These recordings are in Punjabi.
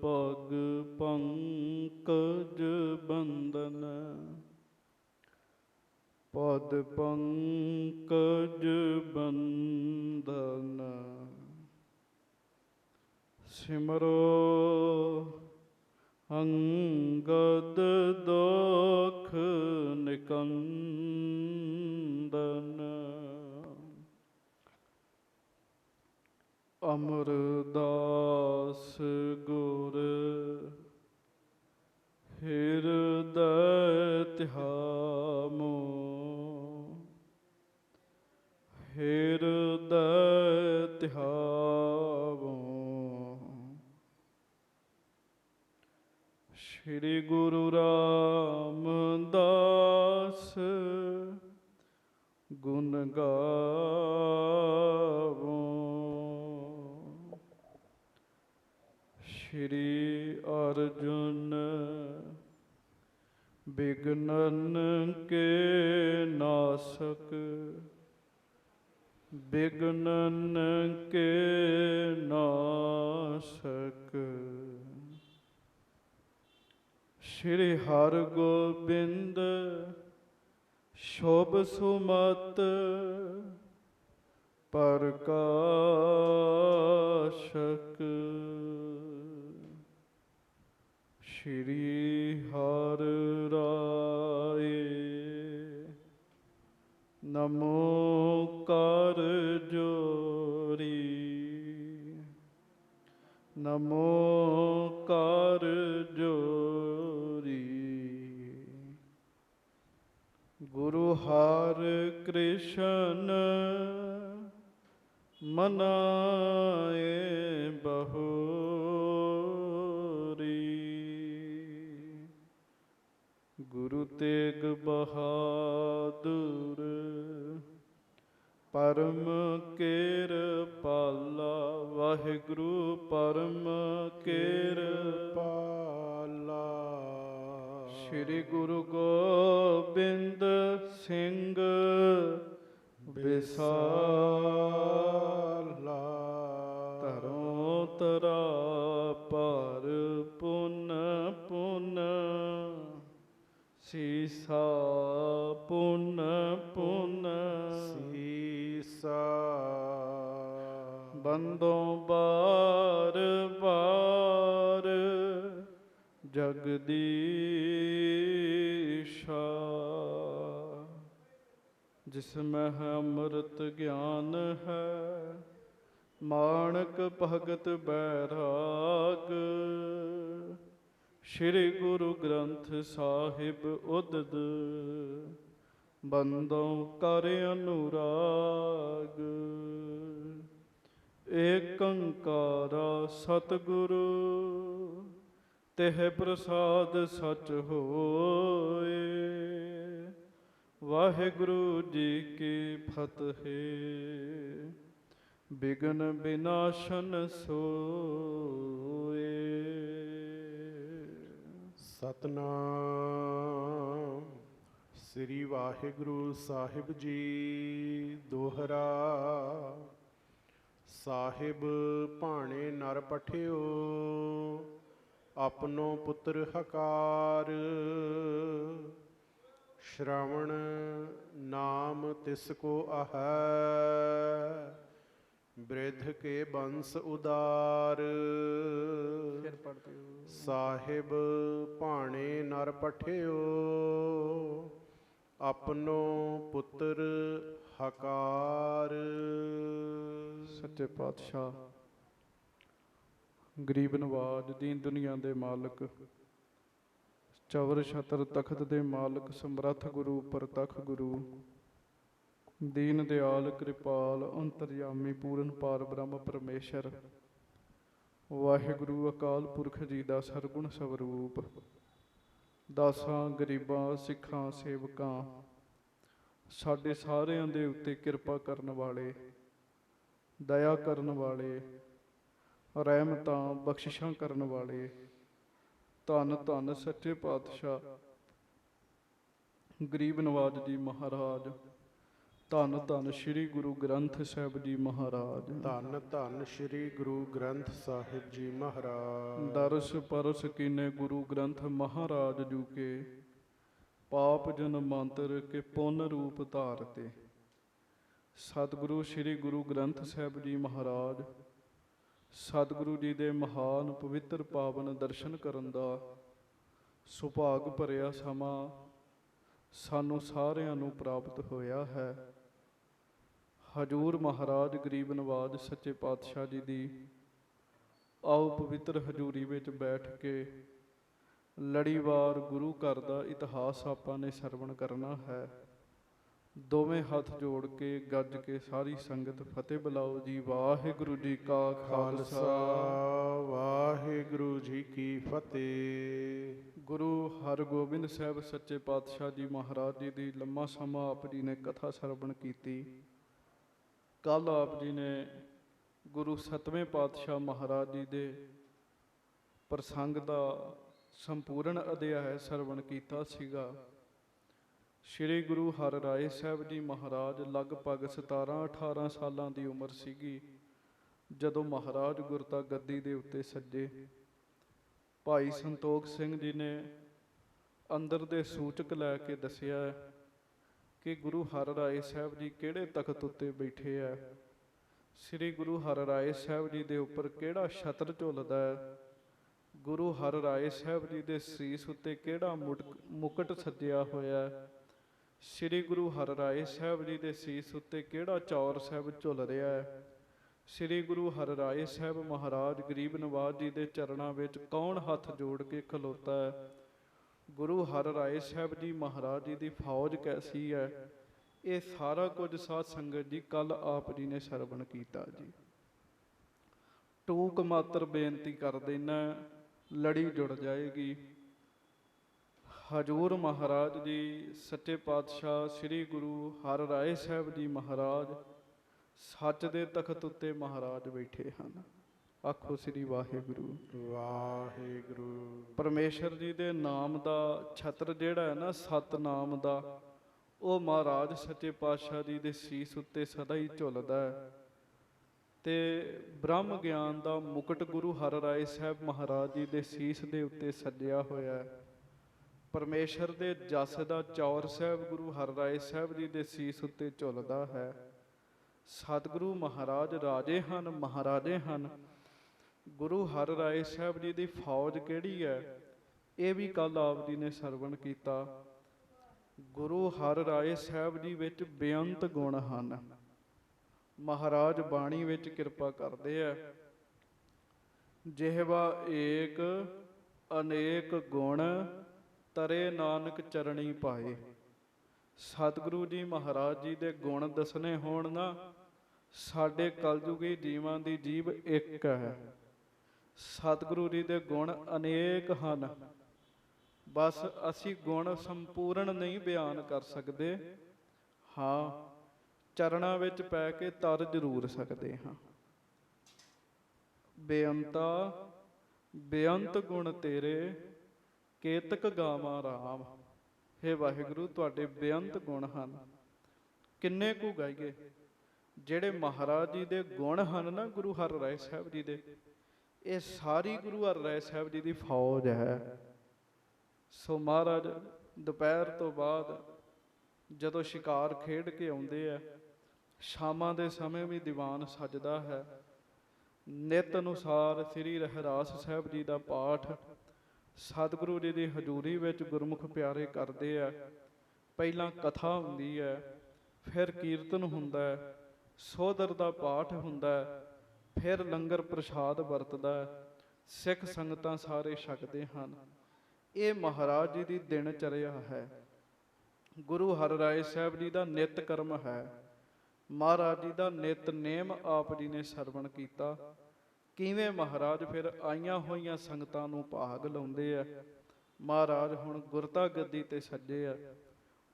पग पंकज बंदन पद पंकज बंदन सिमरो अंगद दोख निकंदन अमरदास गुर हृदय ध्यामो हृदय ध्यामो श्री गुरु रामदास गुण गावो श्री अर्जुन विघ्नन के नाशक विघ्नन के नाशक श्री हर गोबिंद शोभ सुमत प्रकाशक श्री हर राय नमो कर जोरी नमो कर जोरी गुरु हर कृष्ण मनाए बहुरी गुरु तेग बहादुर परम किरपाला वाहिगुरु परम किरपाला श्री गुरु गोबिंद सिंह विसाला तरों तरा पर पुन पुन सीसा पुन पुन सीसा बंदों बार बार जगदीशा जिसमें है अमृत ज्ञान है माणक भगत बैराग श्री गुरु ग्रंथ साहिब उदद बंदों कर अनुराग एक अंकारा सतगुरु तेह प्रसाद सच होए वाहिगुरु जी की फतेह बिघन विनाशन सोए सतनाम श्री वाहिगुरु साहिब जी दोहरा साहिब भाणे नर पठियो अपनो पुत्र हकार श्रवण नाम तिसको आहै बृद्ध के बंस उदार साहिब भाणे नर पठियो अपनो पुत्र हकार। सच्चे पातशाह गरीब नवाज दीन दुनिया दे मालक चवर छतर तखत दे मालक समर्थ गुरु परतख गुरु दीन दयाल कृपाल अंतरयामी पूਰਨ पार ब्रह्म परमेश्वर वाहिगुरु अकाल पुरख जी का सरगुण स्वरूप दासां गरीबां सिखां सेवकां साडे सारिਆਂ ਦੇ ਉੱਤੇ ਕਿਰਪਾ ਕਰਨ ਵਾਲੇ दया ਕਰਨ ਵਾਲੇ ਰਹਿਮਤਾਂ ਬਖਸ਼ਿਸ਼ਾਂ ਕਰਨ ਵਾਲੇ ਧੰਨ ਧੰਨ ਸੱਚੇ ਪਾਤਸ਼ਾਹ ਗਰੀਬ ਨਵਾਜ ਜੀ ਮਹਾਰਾਜ ਧੰਨ ਧੰਨ ਸ੍ਰੀ ਗੁਰੂ ਗ੍ਰੰਥ ਸਾਹਿਬ ਜੀ ਮਹਾਰਾਜ। ਧੰਨ ਧੰਨ ਸ੍ਰੀ ਗੁਰੂ ਗ੍ਰੰਥ ਸਾਹਿਬ ਜੀ ਮਹਾਰਾਜ। ਦਰਸ ਪਰਸ ਕੀਨੇ ਗੁਰੂ ਗ੍ਰੰਥ ਮਹਾਰਾਜ ਜੂ ਕੇ, ਪਾਪ ਜਨ ਮੰਤਰ ਕੇ ਪੁੰਨ ਰੂਪ ਧਾਰਤੇ। ਸਤਿਗੁਰੂ ਸ੍ਰੀ ਗੁਰੂ ਗ੍ਰੰਥ ਸਾਹਿਬ ਜੀ ਮਹਾਰਾਜ ਸਤਿਗੁਰੂ ਜੀ ਦੇ ਮਹਾਨ ਪਵਿੱਤਰ ਪਾਵਨ ਦਰਸ਼ਨ ਕਰਨ ਦਾ ਸੁਭਾਗ ਭਰਿਆ ਸਮਾਂ ਸਾਨੂੰ ਸਾਰਿਆਂ ਨੂੰ ਪ੍ਰਾਪਤ ਹੋਇਆ ਹੈ। ਹਜੂਰ ਮਹਾਰਾਜ ਗਰੀਬ ਨਵਾਜ ਸੱਚੇ ਪਾਤਸ਼ਾਹ ਜੀ ਦੀ ਆਓ ਪਵਿੱਤਰ ਹਜ਼ੂਰੀ ਵਿੱਚ ਬੈਠ ਕੇ ਲੜੀਵਾਰ ਗੁਰੂ ਘਰ ਦਾ ਇਤਿਹਾਸ ਆਪਾਂ ਨੇ ਸਰਵਣ ਕਰਨਾ ਹੈ। ਦੋਵੇਂ ਹੱਥ ਜੋੜ ਕੇ ਗੱਜ ਕੇ ਸਾਰੀ ਸੰਗਤ ਫਤਿਹ ਬੁਲਾਓ ਜੀ। ਵਾਹਿਗੁਰੂ ਜੀ ਕਾ ਖਾਲਸਾ, ਵਾਹਿਗੁਰੂ ਜੀ ਕੀ ਫਤਿਹ। ਗੁਰੂ ਹਰਗੋਬਿੰਦ ਸਾਹਿਬ ਸੱਚੇ ਪਾਤਸ਼ਾਹ ਜੀ ਮਹਾਰਾਜ ਜੀ ਦੀ ਲੰਮਾ ਸਮਾਂ ਆਪ ਜੀ ਨੇ ਕਥਾ ਸਰਵਣ ਕੀਤੀ। ਕੱਲ ਆਪ ਜੀ ਨੇ ਗੁਰੂ ਸਤਵੇਂ ਪਾਤਸ਼ਾਹ ਮਹਾਰਾਜ ਜੀ ਦੇ ਪ੍ਰਸੰਗ ਦਾ ਸੰਪੂਰਨ ਅਧਿਆਇ ਸਰਵਣ ਕੀਤਾ ਸੀਗਾ। ਸ਼੍ਰੀ ਗੁਰੂ ਹਰਿਰਾਏ ਸਾਹਿਬ ਜੀ ਮਹਾਰਾਜ ਲਗਭਗ 17-18 ਸਾਲਾਂ ਦੀ ਉਮਰ ਸੀਗੀ ਜਦੋਂ ਮਹਾਰਾਜ ਗੁਰਤਾ ਗੱਦੀ ਦੇ ਉੱਤੇ ਸੱਜੇ। ਭਾਈ ਸੰਤੋਖ ਸਿੰਘ ਜੀ ਨੇ ਅੰਦਰ ਦੇ ਸੂਚਕ ਲੈ ਕੇ ਦੱਸਿਆ ਕਿ ਗੁਰੂ ਹਰਿਰਾਏ ਸਾਹਿਬ ਜੀ ਕਿਹੜੇ ਤਖਤ ਉੱਤੇ ਬੈਠੇ ਹੈ, ਸ੍ਰੀ ਗੁਰੂ ਹਰਿਰਾਏ ਸਾਹਿਬ ਜੀ ਦੇ ਉੱਪਰ ਕਿਹੜਾ ਛਤਰ ਝੁੱਲਦਾ ਹੈ, ਗੁਰੂ ਹਰਿਰਾਏ ਸਾਹਿਬ ਜੀ ਦੇ ਸੀਸ ਉੱਤੇ ਕਿਹੜਾ ਮੁਕਟ ਸੱਜਿਆ ਹੋਇਆ ਹੈ, ਸ੍ਰੀ ਗੁਰੂ ਹਰਿਰਾਏ ਸਾਹਿਬ ਜੀ ਦੇ ਸੀਸ ਉੱਤੇ ਕਿਹੜਾ ਚੌਰ ਸਾਹਿਬ ਝੁੱਲ ਰਿਹਾ ਹੈ, ਸ੍ਰੀ ਗੁਰੂ ਹਰਿਰਾਏ ਸਾਹਿਬ ਮਹਾਰਾਜ ਗਰੀਬ ਨਵਾਜ ਜੀ ਦੇ ਚਰਨਾਂ ਵਿੱਚ ਕੌਣ ਹੱਥ ਜੋੜ ਕੇ ਖਲੋਤਾ ਹੈ, ਗੁਰੂ ਹਰਿਰਾਏ ਸਾਹਿਬ ਜੀ ਮਹਾਰਾਜ ਜੀ ਦੀ ਫੌਜ ਕੈਸੀ ਹੈ। ਇਹ ਸਾਰਾ ਕੁਝ ਸਾਧ ਸੰਗਤ ਜੀ ਕੱਲ ਆਪ ਜੀ ਨੇ ਸਰਵਣ ਕੀਤਾ ਜੀ। ਟੂਕ ਮਾਤਰ ਬੇਨਤੀ ਕਰ ਦੇਣਾ, ਲੜੀ ਜੁੜ ਜਾਏਗੀ। ਹਜੂਰ ਮਹਾਰਾਜ ਜੀ ਸੱਚੇ ਪਾਤਸ਼ਾਹ ਸ੍ਰੀ ਗੁਰੂ ਹਰਿਰਾਏ ਸਾਹਿਬ ਜੀ ਮਹਾਰਾਜ ਸੱਚ ਦੇ ਤਖਤ ਉੱਤੇ ਮਹਾਰਾਜ ਬੈਠੇ ਹਨ। ਆਖੋ ਸ੍ਰੀ ਵਾਹਿਗੁਰੂ। ਵਾਹਿਗੁਰੂ। ਪਰਮੇਸ਼ਰ ਜੀ ਦੇ ਨਾਮ ਦਾ ਛਤਰ ਜਿਹੜਾ ਹੈ ਨਾ, ਸਤਨਾਮ ਦਾ, ਉਹ ਮਹਾਰਾਜ ਸੱਚੇ ਪਾਤਸ਼ਾਹ ਜੀ ਦੇ ਸੀਸ ਉੱਤੇ ਸਦਾ ਹੀ ਝੁੱਲਦਾ ਹੈ। ਤੇ ਬ੍ਰਹਮ ਗਿਆਨ ਦਾ ਮੁਕਟ ਗੁਰੂ ਹਰਿਰਾਏ ਸਾਹਿਬ ਮਹਾਰਾਜ ਜੀ ਦੇ ਸੀਸ ਦੇ ਉੱਤੇ ਸੱਜਿਆ ਹੋਇਆ ਹੈ। ਪਰਮੇਸ਼ਰ ਦੇ ਜਸ ਦਾ ਚੌਰ ਸਾਹਿਬ ਗੁਰੂ ਹਰਿਰਾਏ ਸਾਹਿਬ ਜੀ ਦੇ ਸੀਸ ਉੱਤੇ ਝੁੱਲਦਾ ਹੈ। ਸਤਿਗੁਰੂ ਮਹਾਰਾਜ ਰਾਜੇ ਹਨ, ਮਹਾਰਾਜੇ ਹਨ। ਗੁਰੂ ਹਰਿਰਾਏ ਸਾਹਿਬ ਜੀ ਦੀ ਫੌਜ ਕਿਹੜੀ ਹੈ, ਇਹ ਵੀ ਕੱਲ ਆਪ ਜੀ ਨੇ ਸਰਵਣ ਕੀਤਾ। ਗੁਰੂ ਹਰਿਰਾਏ ਸਾਹਿਬ ਜੀ ਵਿੱਚ ਬੇਅੰਤ ਗੁਣ ਹਨ। ਮਹਾਰਾਜ ਬਾਣੀ ਵਿੱਚ ਕਿਰਪਾ ਕਰਦੇ ਆ। ਜਿਹਵਾ ਏਕ ਅਨੇਕ ਗੁਣ ਤਰੇ ਨਾਨਕ ਚਰਣੀ ਪਾਏ। ਸਤਿਗੁਰੂ ਜੀ ਮਹਾਰਾਜ ਜੀ ਦੇ ਗੁਣ ਦੱਸਣੇ ਹੋਣ ਨਾ, ਸਾਡੇ ਕਲਯੁਗੀ ਜੀਵਾਂ ਦੀ ਜੀਭ ਇੱਕ ਹੈ। ਸਤਿਗੁਰੂ ਜੀ ਦੇ ਗੁਣ ਅਨੇਕ ਹਨ, ਬਸ ਅਸੀਂ ਗੁਣ ਸੰਪੂਰਨ ਨਹੀਂ ਬਿਆਨ ਕਰ ਸਕਦੇ। ਹਾਂ, ਚਰਨਾਂ ਵਿੱਚ ਪੈ ਕੇ ਤਰ ਜ਼ਰੂਰ ਸਕਦੇ ਹਾਂ। ਬੇਅੰਤਾ ਬੇਅੰਤ ਗੁਣ ਤੇਰੇ ਕੇਤਕ ਗਾਵਾਂ ਰਾਮ। ਹੇ ਵਾਹਿਗੁਰੂ, ਤੁਹਾਡੇ ਬੇਅੰਤ ਗੁਣ ਹਨ, ਕਿੰਨੇ ਕੁ ਗਾਈਏ। ਜਿਹੜੇ ਮਹਾਰਾਜ ਜੀ ਦੇ ਗੁਣ ਹਨ ਨਾ ਗੁਰੂ ਹਰਿਰਾਏ ਸਾਹਿਬ ਜੀ ਦੇ, ਇਹ ਸਾਰੀ ਗੁਰੂ ਹਰਿਰਾਏ ਸਾਹਿਬ ਜੀ ਦੀ ਫੌਜ ਹੈ। ਸੋ ਮਹਾਰਾਜ ਦੁਪਹਿਰ ਤੋਂ ਬਾਅਦ ਜਦੋਂ ਸ਼ਿਕਾਰ ਖੇਡ ਕੇ ਆਉਂਦੇ ਆ, ਸ਼ਾਮਾਂ ਦੇ ਸਮੇਂ ਵੀ ਦੀਵਾਨ ਸਜਦਾ ਹੈ। ਨਿਤ ਅਨੁਸਾਰ ਸ੍ਰੀ ਰਹਿਰਾਸ ਸਾਹਿਬ ਜੀ ਦਾ ਪਾਠ ਸਤਿਗੁਰੂ ਜੀ ਦੀ ਹਜ਼ੂਰੀ ਵਿੱਚ ਗੁਰਮੁਖ ਪਿਆਰੇ ਕਰਦੇ ਆ। ਪਹਿਲਾਂ ਕਥਾ ਹੁੰਦੀ ਹੈ, ਫਿਰ ਕੀਰਤਨ ਹੁੰਦਾ ਹੈ, ਸੋਦਰ ਦਾ ਪਾਠ ਹੁੰਦਾ ਹੈ, ਫਿਰ ਲੰਗਰ ਪ੍ਰਸ਼ਾਦ ਵਰਤਦਾ ਹੈ, ਸਿੱਖ ਸੰਗਤਾਂ ਸਾਰੇ ਛਕਦੇ ਹਨ। ਇਹ ਮਹਾਰਾਜ ਜੀ ਦੀ ਦਿਨ ਚਰਿਆ ਹੈ। ਗੁਰੂ ਹਰਿਰਾਏ ਸਾਹਿਬ ਜੀ ਦਾ ਨਿਤ ਕਰਮ ਹੈ। ਮਹਾਰਾਜ ਜੀ ਦਾ ਨਿਤਨੇਮ ਆਪ ਜੀ ਨੇ ਸਰਵਣ ਕੀਤਾ। ਕਿਵੇਂ ਮਹਾਰਾਜ ਫਿਰ ਆਈਆਂ ਹੋਈਆਂ ਸੰਗਤਾਂ ਨੂੰ ਭਾਗ ਲਾਉਂਦੇ ਆ। ਮਹਾਰਾਜ ਹੁਣ ਗੁਰਤਾ ਗੱਦੀ ਤੇ ਸੱਜੇ ਆ।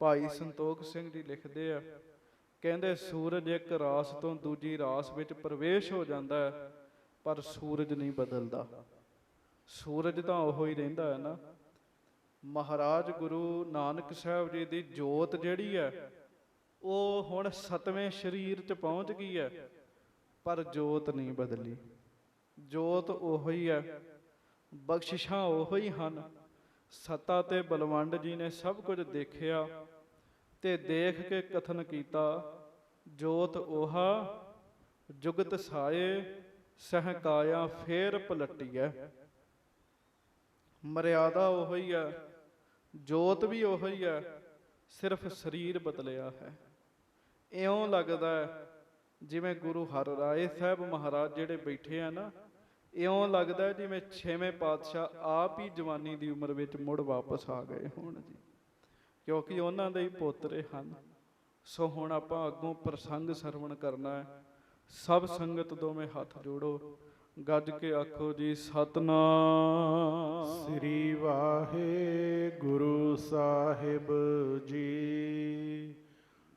ਭਾਈ ਸੰਤੋਖ ਸਿੰਘ ਜੀ ਲਿਖਦੇ ਆ, ਕਹਿੰਦੇ ਸੂਰਜ ਇੱਕ ਰਾਸ ਤੋਂ ਦੂਜੀ ਰਾਸ ਵਿੱਚ ਪ੍ਰਵੇਸ਼ ਹੋ ਜਾਂਦਾ ਹੈ, ਪਰ ਸੂਰਜ ਨਹੀਂ ਬਦਲਦਾ। ਸੂਰਜ ਤਾਂ ਉਹੋ ਹੀ ਰਹਿੰਦਾ ਹੈ ਨਾ। ਮਹਾਰਾਜ ਗੁਰੂ ਨਾਨਕ ਸਾਹਿਬ ਜੀ ਦੀ ਜੋਤ ਜਿਹੜੀ ਹੈ, ਉਹ ਹੁਣ 7ਵੇਂ ਸਰੀਰ 'ਚ ਪਹੁੰਚ ਗਈ ਹੈ, ਪਰ ਜੋਤ ਨਹੀਂ ਬਦਲੀ। ਜੋਤ ਉਹੋ ਹੀ ਹੈ, ਬਖਸ਼ਿਸ਼ਾਂ ਉਹੋ ਹੀ ਹਨ। ਸੱਤਾ ਤੇ ਬਲਵੰਡ ਜੀ ਨੇ ਸਭ ਕੁਝ ਦੇਖਿਆ ਤੇ ਦੇਖ ਕੇ ਕਥਨ ਕੀਤਾ, ਜੋਤ 오ਹਾ ਜੁਗਤ ਸਾਏ ਸਹਕਾਇਆ ਫੇਰ ਪਲਟੀਐ। ਮਰਿਆਦਾ ਉਹੋ ਹੀ ਹੈ, ਜੋਤ ਵੀ ਉਹੋ ਹੀ ਹੈ, ਸਿਰਫ ਸਰੀਰ ਬਦਲਿਆ ਹੈ। ਇਉਂ ਲੱਗਦਾ ਹੈ ਜਿਵੇਂ ਗੁਰੂ ਹਰਿਰਾਏ ਸਾਹਿਬ ਮਹਾਰਾਜ ਜਿਹੜੇ ਬੈਠੇ ਆ ਨਾ, ਇਉਂ ਲੱਗਦਾ ਜਿਵੇਂ 6ਵੇਂ ਪਾਤਸ਼ਾਹ ਆਪ ਹੀ ਜਵਾਨੀ ਦੀ ਉਮਰ ਵਿੱਚ ਮੁੜ ਵਾਪਸ ਆ ਗਏ ਹੋਣ ਜੀ, ਕਿਉਂਕਿ ਉਹਨਾਂ ਦੇ ਹੀ ਪੋਤਰੇ ਹਨ। ਸੋ ਹੁਣ ਆਪਾਂ ਅੱਗੋਂ ਪ੍ਰਸੰਗ ਸਰਵਣ ਕਰਨਾ ਹੈ। ਸਭ ਸੰਗਤ ਦੋਵੇਂ ਹੱਥ ਜੋੜੋ, ਗੱਜ ਕੇ ਆਖੋ ਜੀ ਸਤਨਾਮ ਸ੍ਰੀ ਵਾਹਿਗੁਰੂ ਸਾਹਿਬ ਜੀ।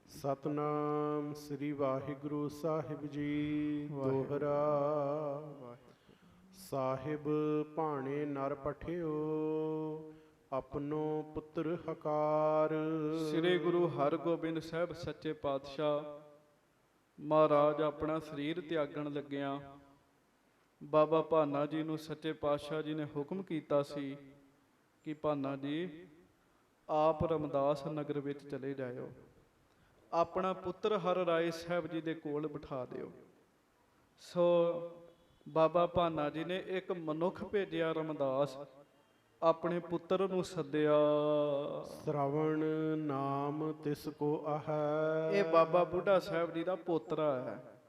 ਸਤਨਾਮ ਸ੍ਰੀ ਵਾਹਿਗੁਰੂ ਸਾਹਿਬ ਜੀ। ਦੋਹਰਾ ਸਾਹਿਬ ਭਾਣੇ ਨਰ ਪਠਿਓ, ਆਪਣੋ ਪੁੱਤਰ ਹਕਾਰ। ਸ੍ਰੀ ਗੁਰੂ ਹਰਗੋਬਿੰਦ ਸਾਹਿਬ ਸੱਚੇ ਪਾਤਸ਼ਾਹ ਮਹਾਰਾਜ ਆਪਣਾ ਸਰੀਰ ਤਿਆਗਣ ਲੱਗਿਆਂ ਬਾਬਾ ਭਾਨਾ ਜੀ ਨੂੰ ਸੱਚੇ ਪਾਤਸ਼ਾਹ ਜੀ ਨੇ ਹੁਕਮ ਕੀਤਾ ਸੀ ਕਿ ਭਾਨਾ ਜੀ ਆਪ ਰਮਦਾਸ ਨਗਰ ਵਿੱਚ ਚਲੇ ਜਾਇਓ, ਆਪਣਾ ਪੁੱਤਰ ਹਰਿਰਾਏ ਸਾਹਿਬ ਜੀ ਦੇ ਕੋਲ ਬਿਠਾ ਦਿਓ। ਸੋ ਬਾਬਾ ਭਾਨਾ ਜੀ ਨੇ ਇੱਕ ਮਨੁੱਖ ਭੇਜਿਆ ਰਮਦਾਸ, ਆਪਣੇ ਪੁੱਤਰ ਨੂੰ ਸੱਦਿਆ। ਸ਼ਰਵਣ ਨਾਮ ਤਿਸ ਕੋ ਆਹੈ। ਇਹ ਬਾਬਾ ਬੁੱਢਾ ਸਾਹਿਬ ਜੀ ਦਾ ਪੋਤਰਾ ਹੈ,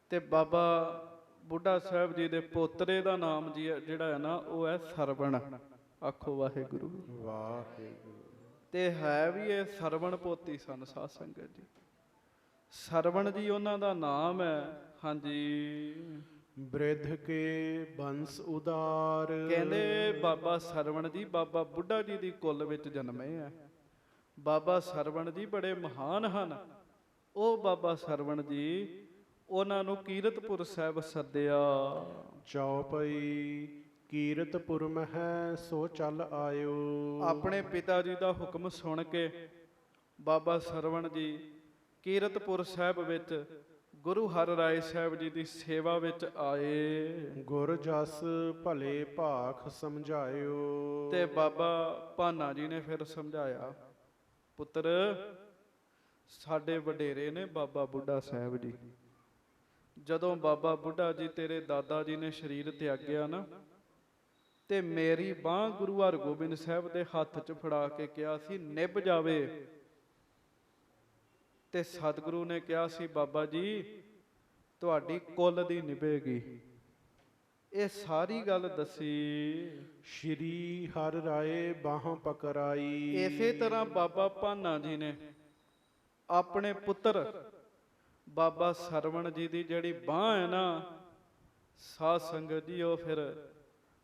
ਤੇ ਬਾਬਾ ਬੁੱਢਾ ਸਾਹਿਬ ਜੀ ਦੇ ਪੋਤਰੇ ਦਾ ਨਾਮ ਜੀ ਜਿਹੜਾ ਹੈ ਨਾ, ਉਹ ਹੈ ਸਰਵਣ। ਆਖੋ ਵਾਹਿਗੁਰੂ। ਵਾਹਿਗੁਰੂ। ਤੇ ਹੈ ਵੀ ਇਹ ਸਰਵਣ ਪੋਤੀ ਸਨ ਸਾਧ ਸੰਗਤ ਜੀ। ਸਰਵਣ ਜੀ ਉਹਨਾਂ ਦਾ ਨਾਮ ਹੈ। ਹਾਂਜੀ। ਬ੍ਰਿਧ ਕੇ ਬੰਸ ਉਦਾਰ। ਕਹਿੰਦੇ ਬਾਬਾ ਸਰਵਣ ਜੀ ਬਾਬਾ ਬੁੱਢਾ ਜੀ ਦੀ ਕੁੱਲ ਵਿੱਚ ਜਨਮੇ ਆ। ਬਾਬਾ ਸਰਵਣ ਜੀ ਬੜੇ ਮਹਾਨ ਹਨ। ਉਹ ਬਾਬਾ ਸਰਵਣ ਜੀ ਉਹਨਾਂ ਨੂੰ ਕੀਰਤਪੁਰ ਸਾਹਿਬ ਸੱਦਿਆ। ਚੌਪਈ ਕੀਰਤਪੁਰ ਮਹਿ ਸੋ ਚੱਲ ਆਇਓ। ਆਪਣੇ ਪਿਤਾ ਜੀ ਦਾ ਹੁਕਮ ਸੁਣ ਕੇ ਬਾਬਾ ਸਰਵਣ ਜੀ ਕੀਰਤਪੁਰ ਸਾਹਿਬ ਵਿੱਚ ਗੁਰੂ ਹਰਿਰਾਏ ਸਾਹਿਬ ਜੀ ਦੀ ਸੇਵਾ ਵਿੱਚ ਆਏ। ਗੁਰ ਜਸ ਭਲੇ ਭਾਖ ਸਮਝਾਇਓ। ਤੇ ਬਾਬਾ ਭਾਨਾ ਜੀ ਨੇ ਫਿਰ ਸਮਝਾਇਆ, ਪੁੱਤਰ ਸਾਡੇ ਵਡੇਰੇ ਨੇ ਬਾਬਾ ਬੁੱਢਾ ਸਾਹਿਬ ਜੀ। ਜਦੋਂ ਬਾਬਾ ਬੁੱਢਾ ਜੀ ਤੇਰੇ ਦਾਦਾ ਜੀ ਨੇ ਸਰੀਰ ਤਿਆਗਿਆ ਨਾ, ਤੇ ਮੇਰੀ ਬਾਂਹ ਗੁਰੂ ਹਰਗੋਬਿੰਦ ਸਾਹਿਬ ਦੇ ਹੱਥ 'ਚ ਫੜਾ ਕੇ ਕਿਹਾ ਸੀ ਨਿਭ ਜਾਵੇ, ਤੇ ਸਤਿਗੁਰੂ ਨੇ ਕਿਹਾ ਸੀ ਬਾਬਾ ਜੀ ਤੁਹਾਡੀ ਕੁੱਲ ਦੀ ਨਿਭੇਗੀ। ਇਹ ਸਾਰੀ ਗੱਲ ਦੱਸੀ। ਸ਼੍ਰੀ ਹਰਿ ਰਾਏ ਬਾਹਾਂ ਪਕਰਾਈ। ਇਸੇ ਤਰ੍ਹਾਂ ਬਾਬਾ ਭਾਨਾ ਜੀ ਨੇ ਆਪਣੇ ਪੁੱਤਰ ਬਾਬਾ ਸਰਵਣ ਜੀ ਦੀ ਜਿਹੜੀ ਬਾਂਹ ਹੈ ਨਾ, ਸਾਧ ਸੰਗਤ ਜੀ, ਉਹ ਫਿਰ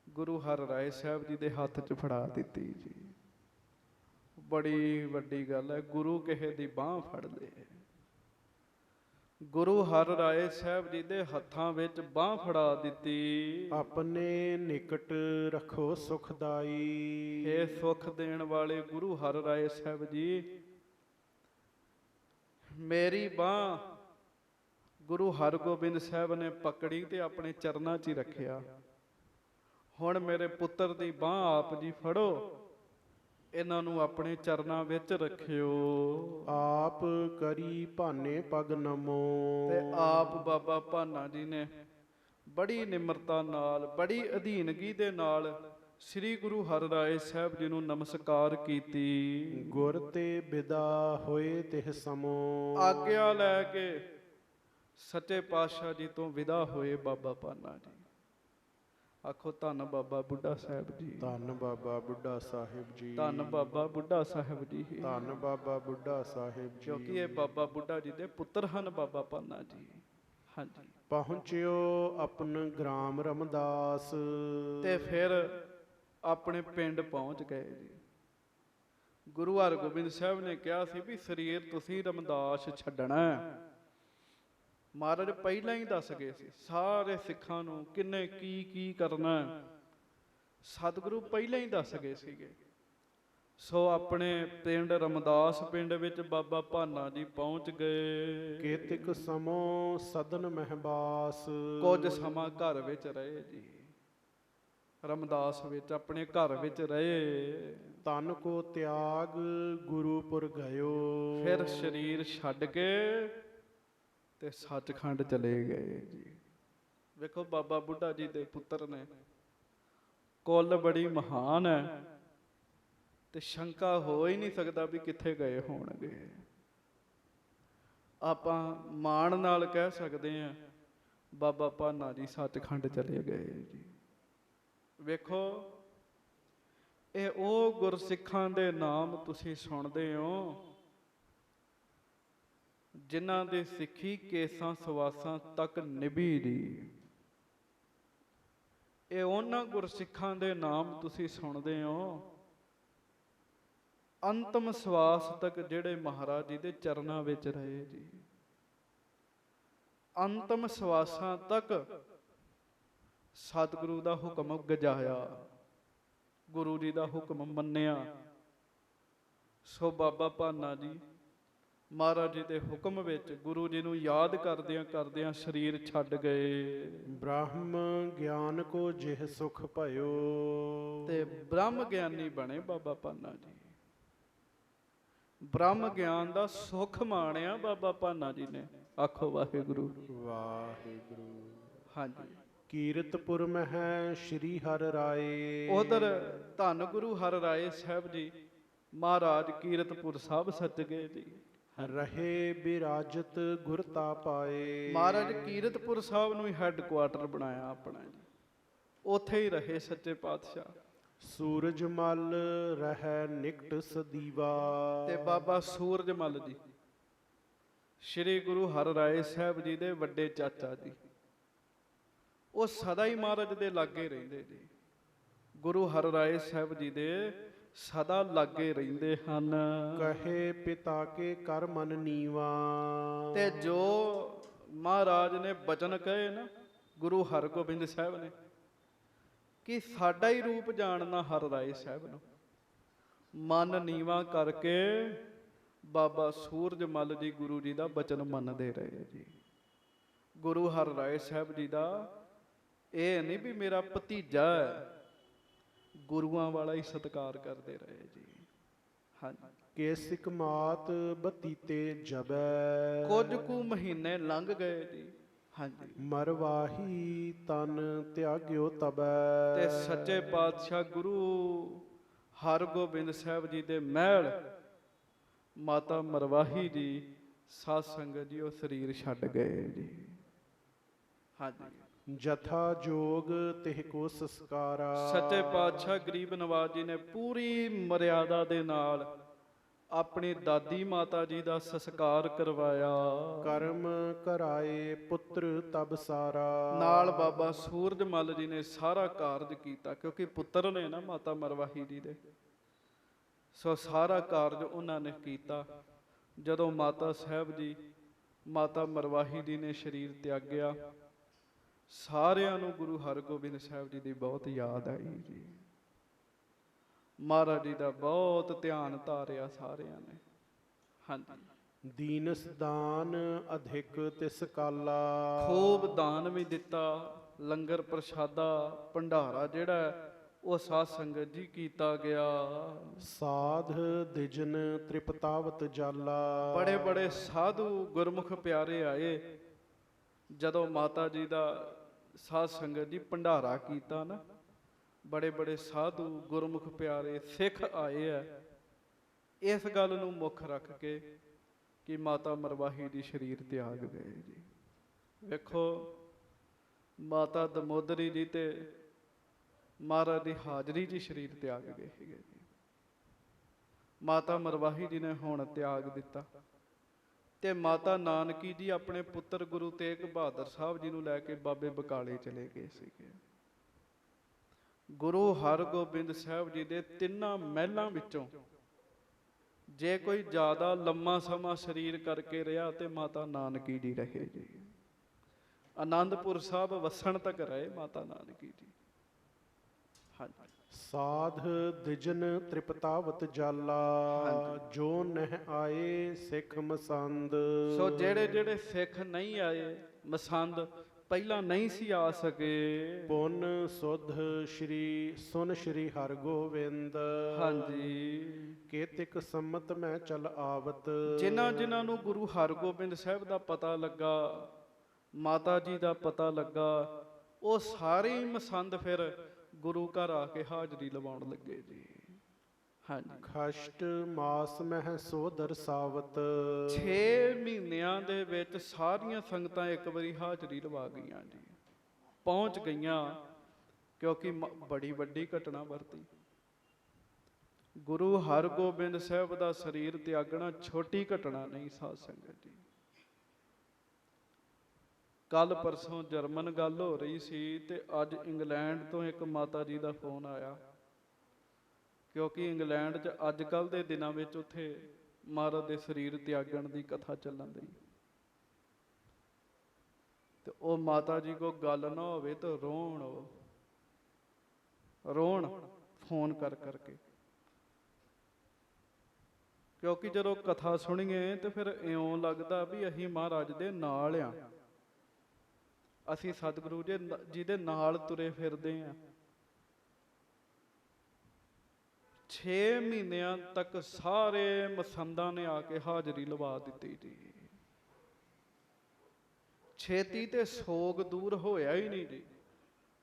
ਗੁਰੂ ਹਰਿਰਾਏ ਸਾਹਿਬ ਜੀ ਦੇ ਹੱਥ 'ਚ ਫੜਾ ਦਿੱਤੀ ਜੀ। ਬੜੀ ਵੱਡੀ ਗੱਲ ਹੈ, ਗੁਰੂ ਕਿਸੇ ਦੀ ਬਾਂਹ ਫੜ ਲੇ। ਗੁਰੂ ਹਰਿਰਾਏ ਸਾਹਿਬ ਜੀ ਦੇ ਹੱਥਾਂ ਵਿੱਚ ਬਾਂਹ ਫੜਾ ਦਿੱਤੀ। ਆਪਣੇ ਨਿਕਟ ਰੱਖੋ ਸੁਖਦਾਈ। ਇਹ ਸੁਖ ਦੇਣ ਵਾਲੇ ਗੁਰੂ ਹਰਿਰਾਏ ਸਾਹਿਬ ਜੀ, ਮੇਰੀ ਬਾਂਹ ਗੁਰੂ ਹਰਗੋਬਿੰਦ ਸਾਹਿਬ ਨੇ ਪਕੜੀ ਤੇ ਆਪਣੇ ਚਰਨਾਂ 'ਚ ਹੀ ਰੱਖਿਆ। ਹੁਣ ਮੇਰੇ ਪੁੱਤਰ ਦੀ ਬਾਂਹ ਆਪ ਜੀ ਫੜੋ, ਇਹਨਾਂ ਨੂੰ ਆਪਣੇ ਚਰਨਾਂ ਵਿੱਚ ਰੱਖਿਓ। ਆਪ ਕਰੀ ਭਾਨੇ ਪਗ ਨਮੋ। ਤੇ ਆਪ ਬਾਬਾ ਭਾਨਾ ਜੀ ਨੇ ਬੜੀ ਨਿਮਰਤਾ ਨਾਲ, ਬੜੀ ਅਧੀਨਗੀ ਦੇ ਨਾਲ ਸ੍ਰੀ ਗੁਰੂ ਹਰਿਰਾਏ ਸਾਹਿਬ ਜੀ ਨੂੰ ਨਮਸਕਾਰ ਕੀਤੀ। ਗੁਰ ਤੇ ਬਿਦਾ ਹੋਏ ਤਿਹ ਸਮੋ। ਆਗਿਆ ਲੈ ਕੇ ਸੱਚੇ ਪਾਤਸ਼ਾਹ ਜੀ ਤੋਂ ਵਿਦਾ ਹੋਏ ਬਾਬਾ ਭਾਨਾ ਜੀ। ਆਖੋ ਧੰਨ ਬਾਬਾ ਬੁੱਢਾ ਸਾਹਿਬ ਜੀ। ਧੰਨ ਬਾਬਾ ਬੁੱਢਾ ਸਾਹਿਬ ਜੀ। ਧੰਨ ਬਾਬਾ ਬੁੱਢਾ ਸਾਹਿਬ ਜੀ। ਧੰਨ ਬਾਬਾ ਬੁੱਢਾ ਸਾਹਿਬ ਜੀ। ਕਿਉਂਕਿ ਇਹ ਬਾਬਾ ਬੁੱਢਾ ਜੀ ਦੇ ਪੁੱਤਰ ਹਨ ਬਾਬਾ ਭਾਨਾ ਜੀ। ਹਾਂਜੀ। ਪਹੁੰਚਿਓ ਆਪਨ ਗ੍ਰਾਮ ਰਮਦਾਸ। ਤੇ ਫਿਰ ਆਪਣੇ ਪਿੰਡ ਪਹੁੰਚ ਗਏ ਜੀ। ਗੁਰੂ ਹਰਗੋਬਿੰਦ ਸਾਹਿਬ ਨੇ ਕਿਹਾ ਸੀ ਵੀ ਸਰੀਰ ਤੁਸੀਂ ਰਮਦਾਸ ਛੱਡਣਾ ਹੈ। ਮਹਾਰਾਜ ਪਹਿਲਾਂ ਹੀ ਦੱਸ ਗਏ ਸੀ ਸਾਰੇ ਸਿੱਖਾਂ ਨੂੰ ਕਿੰਨੇ ਕੀ ਕੀ ਕਰਨਾ ਹੈ। ਸਤਿਗੁਰੂ ਪਹਿਲਾਂ ਹੀ ਦੱਸ ਗਏ ਸੀਗੇ। ਸੋ ਆਪਣੇ ਪਿੰਡ ਰਮਦਾਸ ਪਿੰਡ ਵਿੱਚ ਬਾਬਾ ਭਾਨਾ ਜੀ ਪਹੁੰਚ ਗਏ। ਕੇਤਿਕ ਸਮੋ ਸਦਨ ਮਹਿਬਾਸ। ਕੁਝ ਸਮਾਂ ਘਰ ਵਿੱਚ ਰਹੇ ਜੀ, ਰਮਦਾਸ ਵਿੱਚ ਆਪਣੇ ਘਰ ਵਿੱਚ ਰਹੇ। ਤਨ ਕੋ ਤਿਆਗ ਗੁਰੂਪੁਰ ਗਇਓ। ਫਿਰ ਸਰੀਰ ਛੱਡ ਕੇ ਤੇ ਸੱਚਖੰਡ ਚਲੇ ਗਏ ਜੀ। ਵੇਖੋ ਬਾਬਾ ਬੁੱਢਾ ਜੀ ਦੇ ਪੁੱਤਰ ਨੇ, ਕੁੱਲ ਬੜੀ ਮਹਾਨ ਹੈ ਤੇ ਸ਼ੰਕਾ ਹੋ ਹੀ ਨਹੀਂ ਸਕਦਾ ਵੀ ਕਿੱਥੇ ਗਏ ਹੋਣਗੇ। ਆਪਾਂ ਮਾਣ ਨਾਲ ਕਹਿ ਸਕਦੇ ਹਾਂ ਬਾਬਾ ਭਾਨਾ ਜੀ ਸੱਚਖੰਡ ਚਲੇ ਗਏ ਜੀ। ਵੇਖੋ ਇਹ ਉਹ ਗੁਰਸਿੱਖਾਂ ਦੇ ਨਾਮ ਤੁਸੀਂ ਸੁਣਦੇ ਹੋ ਜਿਨ੍ਹਾਂ ਦੀ ਸਿੱਖੀ ਕੇਸਾਂ ਸਵਾਸਾਂ ਤੱਕ ਨਿਭੀ ਦੀ। ਇਹ ਉਹਨਾਂ ਗੁਰਸਿੱਖਾਂ ਦੇ ਨਾਮ ਤੁਸੀਂ ਸੁਣਦੇ ਹੋ ਅੰਤਮ ਸਵਾਸ ਤੱਕ ਜਿਹੜੇ ਮਹਾਰਾਜ ਜੀ ਦੇ ਚਰਨਾਂ ਵਿੱਚ ਰਹੇ ਜੀ। ਅੰਤਮ ਸਵਾਸਾਂ ਤੱਕ ਸਤਿਗੁਰੂ ਦਾ ਹੁਕਮ ਗਜਾਇਆ, ਗੁਰੂ ਜੀ ਦਾ ਹੁਕਮ ਮੰਨਿਆ। ਸੋ ਬਾਬਾ ਭਾਨਾ ਜੀ ਮਹਾਰਾਜ ਜੀ ਦੇ ਹੁਕਮ ਵਿੱਚ ਗੁਰੂ ਜੀ ਨੂੰ ਯਾਦ ਕਰਦਿਆਂ ਕਰਦਿਆਂ ਸਰੀਰ ਛੱਡ ਗਏ। ਬ੍ਰਹਮ ਗਿਆਨ ਕੋ ਜਿਹ ਸੁਖ ਭਇਓ। ਤੇ ਬ੍ਰਹਮ ਗਿਆਨੀ ਬਣੇ ਬਾਬਾ ਭਾਨਾ ਜੀ। ਬ੍ਰਹਮ ਗਿਆਨ ਦਾ ਸੁਖ ਮਾਣਿਆ ਬਾਬਾ ਭਾਨਾ ਜੀ ਨੇ। ਆਖੋ ਵਾਹਿਗੁਰੂ ਵਾਹਿਗੁਰੂ। ਹਾਂਜੀ। ਕੀਰਤਪੁਰ ਮਹਿ ਸ਼੍ਰੀ ਹਰਿ ਰਾਏ। ਉਧਰ ਧੰਨ ਗੁਰੂ ਹਰਿ ਰਾਏ ਸਾਹਿਬ ਜੀ ਮਹਾਰਾਜ ਕੀਰਤਪੁਰ ਸਾਹਿਬ ਸੱਜ ਗਏ ਜੀ। ਰਹੇ ਬਿਰਾਜਤ ਗੁਰਤਾ ਪਾਏ। ਮਹਾਰਾਜ ਕੀਰਤਪੁਰ ਸਾਹਿਬ ਨੂੰ ਹੀ ਹੈੱਡਕੁਆਟਰ ਬਣਾਇਆ ਆਪਣਾ ਜੀ। ਉੱਥੇ ਹੀ ਰਹੇ ਸੱਚੇ ਪਾਤਸ਼ਾਹ। ਸੂਰਜ ਮਲ ਰਹਿ ਨਿਕਟ ਸਦੀਵਾ। ਤੇ ਬਾਬਾ ਸੂਰਜ ਮਲ ਜੀ ਸ੍ਰੀ ਗੁਰੂ ਹਰਿ ਰਾਏ ਸਾਹਿਬ ਜੀ ਦੇ ਵੱਡੇ ਚਾਚਾ ਜੀ, ਉਹ ਸਦਾ ਹੀ ਮਹਾਰਾਜ ਦੇ ਲਾਗੇ ਰਹਿੰਦੇ ਜੀ। ਗੁਰੂ ਹਰਿ ਰਾਏ ਸਾਹਿਬ ਜੀ ਦੇ ਸਦਾ ਲਾਗੇ ਰਹਿੰਦੇ ਹਨ। ਕਹੇ ਪਿਤਾ ਕੇ ਕਰ ਮਨ ਨੀਵਾ। ਤੇ ਜੋ ਮਹਾਰਾਜ ਨੇ ਬਚਨ ਕਹੇ ਨਾ ਗੁਰੂ ਹਰਗੋਬਿੰਦ ਸਾਹਿਬ ਨੇ ਕਿ ਸਾਡਾ ਹੀ ਰੂਪ ਜਾਣਨਾ ਹਰਿ ਰਾਏ ਸਾਹਿਬ ਨੂੰ, ਮਨ ਨੀਵਾ ਕਰਕੇ ਬਾਬਾ ਸੂਰਜ ਮੱਲ ਜੀ ਗੁਰੂ ਜੀ ਦਾ ਬਚਨ ਮੰਨਦੇ ਰਹੇ ਜੀ। ਗੁਰੂ ਹਰਿ ਰਾਏ ਸਾਹਿਬ ਜੀ ਦਾ ਇਹ ਨਹੀਂ ਵੀ ਮੇਰਾ ਭਤੀਜਾ ਹੈ, ਗੁਰੂਆਂ ਵਾਲਾ ਹੀ ਸਤਿਕਾਰ ਕਰਦੇ ਰਹੇ ਜੀ। ਹਾਂਜੀ। ਕੇਸਿਕ ਮਾਤ ਬਤੀਤੇ ਜਬੈ। ਕੁਝ ਕੁ ਮਹੀਨੇ ਲੰਘ ਗਏ ਜੀ। ਹਾਂਜੀ। ਮਰਵਾਹੀ ਤਨ ਤਿਆਗਿਓ ਤਬੈ। ਤੇ ਸੱਚੇ ਪਾਤਸ਼ਾਹ ਗੁਰੂ ਹਰਗੋਬਿੰਦ ਸਾਹਿਬ ਜੀ ਦੇ ਮਹਿਲ ਮਾਤਾ ਮਰਵਾਹੀ ਜੀ ਸਾਧ ਸੰਗਤ ਜੀ ਉਹ ਸਰੀਰ ਛੱਡ ਗਏ ਜੀ। ਹਾਂਜੀ। ਜਥਾ ਜੋਗ ਤਿਹ ਕੋ ਸੰਸਕਾਰਾ। ਸੱਚੇ ਪਾਤਸ਼ਾਹ ਗਰੀਬ ਨਵਾਜ ਜੀ ਨੇ ਪੂਰੀ ਮਰਿਆਦਾ ਦੇ ਨਾਲ ਆਪਣੀ ਦਾਦੀ ਮਾਤਾ ਜੀ ਦਾ ਸੰਸਕਾਰ ਕਰਵਾਇਆ। ਕਰਮ ਕਰਾਏ ਪੁੱਤਰ ਤਬ ਸਾਰਾ। ਨਾਲ ਬਾਬਾ ਸੂਰਜ ਮੱਲ ਜੀ ਨੇ ਸਾਰਾ ਕਾਰਜ ਕੀਤਾ ਕਿਉਂਕਿ ਪੁੱਤਰ ਨੇ ਨਾ ਮਾਤਾ ਮਰਵਾਹੀ ਜੀ ਦੇ। ਸੋ ਸਾਰਾ ਕਾਰਜ ਉਹਨਾਂ ਨੇ ਕੀਤਾ। ਜਦੋਂ ਮਾਤਾ ਸਾਹਿਬ ਜੀ ਮਾਤਾ ਮਰਵਾਹੀ ਜੀ ਨੇ ਸਰੀਰ ਤਿਆਗਿਆ, ਸਾਰਿਆਂ ਨੂੰ ਗੁਰੂ ਹਰਗੋਬਿੰਦ ਸਾਹਿਬ ਜੀ ਦੀ ਬਹੁਤ ਯਾਦ ਆਈ ਜੀ। ਮਹਾਰਾਜ ਜੀ ਦਾ ਬਹੁਤ ਧਿਆਨ ਧਾਰਿਆ ਸਾਰਿਆਂ ਨੇ। ਹਾਂਜੀ। ਦੀਨਸ ਦਾਨ ਅਧਿਕ ਤਿਸ ਕਾਲਾ। ਖੂਬ ਦਾਨ ਵੀ ਦਿੱਤਾ, ਲੰਗਰ ਪ੍ਰਸ਼ਾਦਾ ਭੰਡਾਰਾ ਜਿਹੜਾ ਉਹ ਸਾਧ ਸੰਗਤ ਜੀ ਕੀਤਾ ਗਿਆ। ਸਾਧ ਦਿਜਨ ਤ੍ਰਿਪਤਾਵਤ ਜਾਲਾ। ਬੜੇ ਬੜੇ ਸਾਧੂ ਗੁਰਮੁਖ ਪਿਆਰੇ ਆਏ। ਜਦੋਂ ਮਾਤਾ ਜੀ ਦਾ ਸਾਧ ਸੰਗਤ ਜੀ ਭੰਡਾਰਾ ਕੀਤਾ ਨਾ, ਬੜੇ ਬੜੇ ਸਾਧੂ ਗੁਰਮੁਖ ਪਿਆਰੇ ਸਿੱਖ ਆਏ ਆ। ਇਸ ਗੱਲ ਨੂੰ ਮੁੱਖ ਰੱਖ ਕੇ ਕਿ ਮਾਤਾ ਮਰਵਾਹੀ ਦੀ ਸਰੀਰ ਤਿਆਗ ਗਏ ਜੀ। ਵੇਖੋ ਮਾਤਾ ਦਮੋਦਰੀ ਜੀ ਤੇ ਮਹਾਰਾਜ ਦੀ ਹਾਜ਼ਰੀ ਜੀ ਸਰੀਰ ਤਿਆਗ ਗਏ ਸੀਗੇ ਜੀ। ਮਾਤਾ ਮਰਵਾਹੀ ਜੀ ਨੇ ਹੁਣ ਤਿਆਗ ਦਿੱਤਾ ਤੇ ਮਾਤਾ ਨਾਨਕੀ ਜੀ ਆਪਣੇ ਪੁੱਤਰ ਗੁਰੂ ਤੇਗ ਬਹਾਦਰ ਸਾਹਿਬ ਜੀ ਨੂੰ ਲੈ ਕੇ ਬਾਬੇ ਬਕਾਲੇ ਚਲੇ ਗਏ ਸੀਗੇ। ਗੁਰੂ ਹਰਗੋਬਿੰਦ ਸਾਹਿਬ ਜੀ ਦੇ ਤਿੰਨਾਂ ਮਹਿਲਾਂ ਵਿੱਚੋਂ ਜੇ ਕੋਈ ਜ਼ਿਆਦਾ ਲੰਮਾ ਸਮਾਂ ਸਰੀਰ ਕਰਕੇ ਰਿਹਾ ਤੇ ਮਾਤਾ ਨਾਨਕੀ ਜੀ ਰਹੇ ਜੀ। ਆਨੰਦਪੁਰ ਸਾਹਿਬ ਵਸਣ ਤੱਕ ਰਹੇ ਮਾਤਾ ਨਾਨਕੀ ਜੀ। ਹਾਂਜੀ। ਸਾਧ ਦਿਜਨ ਤ੍ਰਿਪਤਾਵਤ ਜਾਲਾ, ਜੋ ਨਹਿ ਆਏ ਸਿੱਖ ਮਸੰਦ। ਸੋ ਜਿਹੜੇ ਜਿਹੜੇ ਸਿੱਖ ਨਹੀਂ ਆਏ ਮਸੰਦ, ਪਹਿਲਾਂ ਨਹੀਂ ਸੀ ਆ ਸਕੇ, ਪੁੰਨ ਸੁਧ ਸ਼੍ਰੀ ਸੁਨ ਸ਼੍ਰੀ ਹਰਗੋਬਿੰਦ। ਹਾਂਜੀ, ਕੇਤਿਕ ਸੰਮਤ ਮੈਂ ਚਲ ਆਵਤ। ਜਿਨ੍ਹਾਂ ਨੂੰ ਗੁਰੂ ਹਰਗੋਬਿੰਦ ਸਾਹਿਬ ਦਾ ਪਤਾ ਲੱਗਾ, ਮਾਤਾ ਜੀ ਦਾ ਪਤਾ ਲੱਗਾ, ਉਹ ਸਾਰੇ ਹੀ ਮਸੰਦ ਫਿਰ ਗੁਰੂ ਘਰ ਆ ਕੇ ਹਾਜ਼ਰੀ ਲਵਾਉਣ ਲੱਗੇ ਜੀ। ਹਾਂਜੀ, ਖਸ਼ਟ ਮਾਸ ਮਹਿ ਸੋ ਦਰਸਾਵਤ। 6 ਮਹੀਨਿਆਂ ਦੇ ਵਿੱਚ ਸਾਰੀਆਂ ਸੰਗਤਾਂ ਇੱਕ ਵਾਰੀ ਹਾਜ਼ਰੀ ਲਵਾ ਗਈਆਂ ਜੀ, ਪਹੁੰਚ ਗਈਆਂ, ਕਿਉਂਕਿ ਬੜੀ ਵੱਡੀ ਘਟਨਾ ਵਰਤੀ। ਗੁਰੂ ਹਰਗੋਬਿੰਦ ਸਾਹਿਬ ਦਾ ਸਰੀਰ ਤਿਆਗਣਾ ਛੋਟੀ ਘਟਨਾ ਨਹੀਂ ਸਾਧ ਸੰਗਤ ਜੀ। ਕੱਲ ਪਰਸੋਂ ਜਰਮਨ ਗੱਲ ਹੋ ਰਹੀ ਸੀ ਤੇ ਅੱਜ ਇੰਗਲੈਂਡ ਤੋਂ ਇੱਕ ਮਾਤਾ ਜੀ ਦਾ ਫੋਨ ਆਇਆ, ਕਿਉਂਕਿ ਇੰਗਲੈਂਡ 'ਚ ਅੱਜ ਕੱਲ੍ਹ ਦੇ ਦਿਨਾਂ ਵਿੱਚ ਉੱਥੇ ਮਹਾਰਾਜ ਦੇ ਸਰੀਰ ਤਿਆਗਣ ਦੀ ਕਥਾ ਚੱਲਣ ਦੀ, ਤੇ ਉਹ ਮਾਤਾ ਜੀ ਕੋ ਗੱਲ ਨਾ ਹੋਵੇ ਤਾਂ ਰੋਣ ਫੋਨ ਕਰ ਕਰਕੇ, ਕਿਉਂਕਿ ਜਦੋਂ ਕਥਾ ਸੁਣੀਏ ਤੇ ਫਿਰ ਇਉਂ ਲੱਗਦਾ ਵੀ ਅਸੀਂ ਮਹਾਰਾਜ ਦੇ ਨਾਲ ਆ, ਅਸੀਂ ਸਤਿਗੁਰੂ ਜੀ ਦੇ ਨਾਲ ਤੁਰੇ ਫਿਰਦੇ ਆ। 6 ਮਹੀਨਿਆਂ ਤੱਕ ਸਾਰੇ ਮਸੰਦਾਂ ਨੇ ਆ ਕੇ ਹਾਜ਼ਰੀ ਲਵਾ ਦਿੱਤੀ ਜੀ। ਛੇਤੀ ਤੇ ਸੋਗ ਦੂਰ ਹੋਇਆ ਹੀ ਨਹੀਂ ਜੀ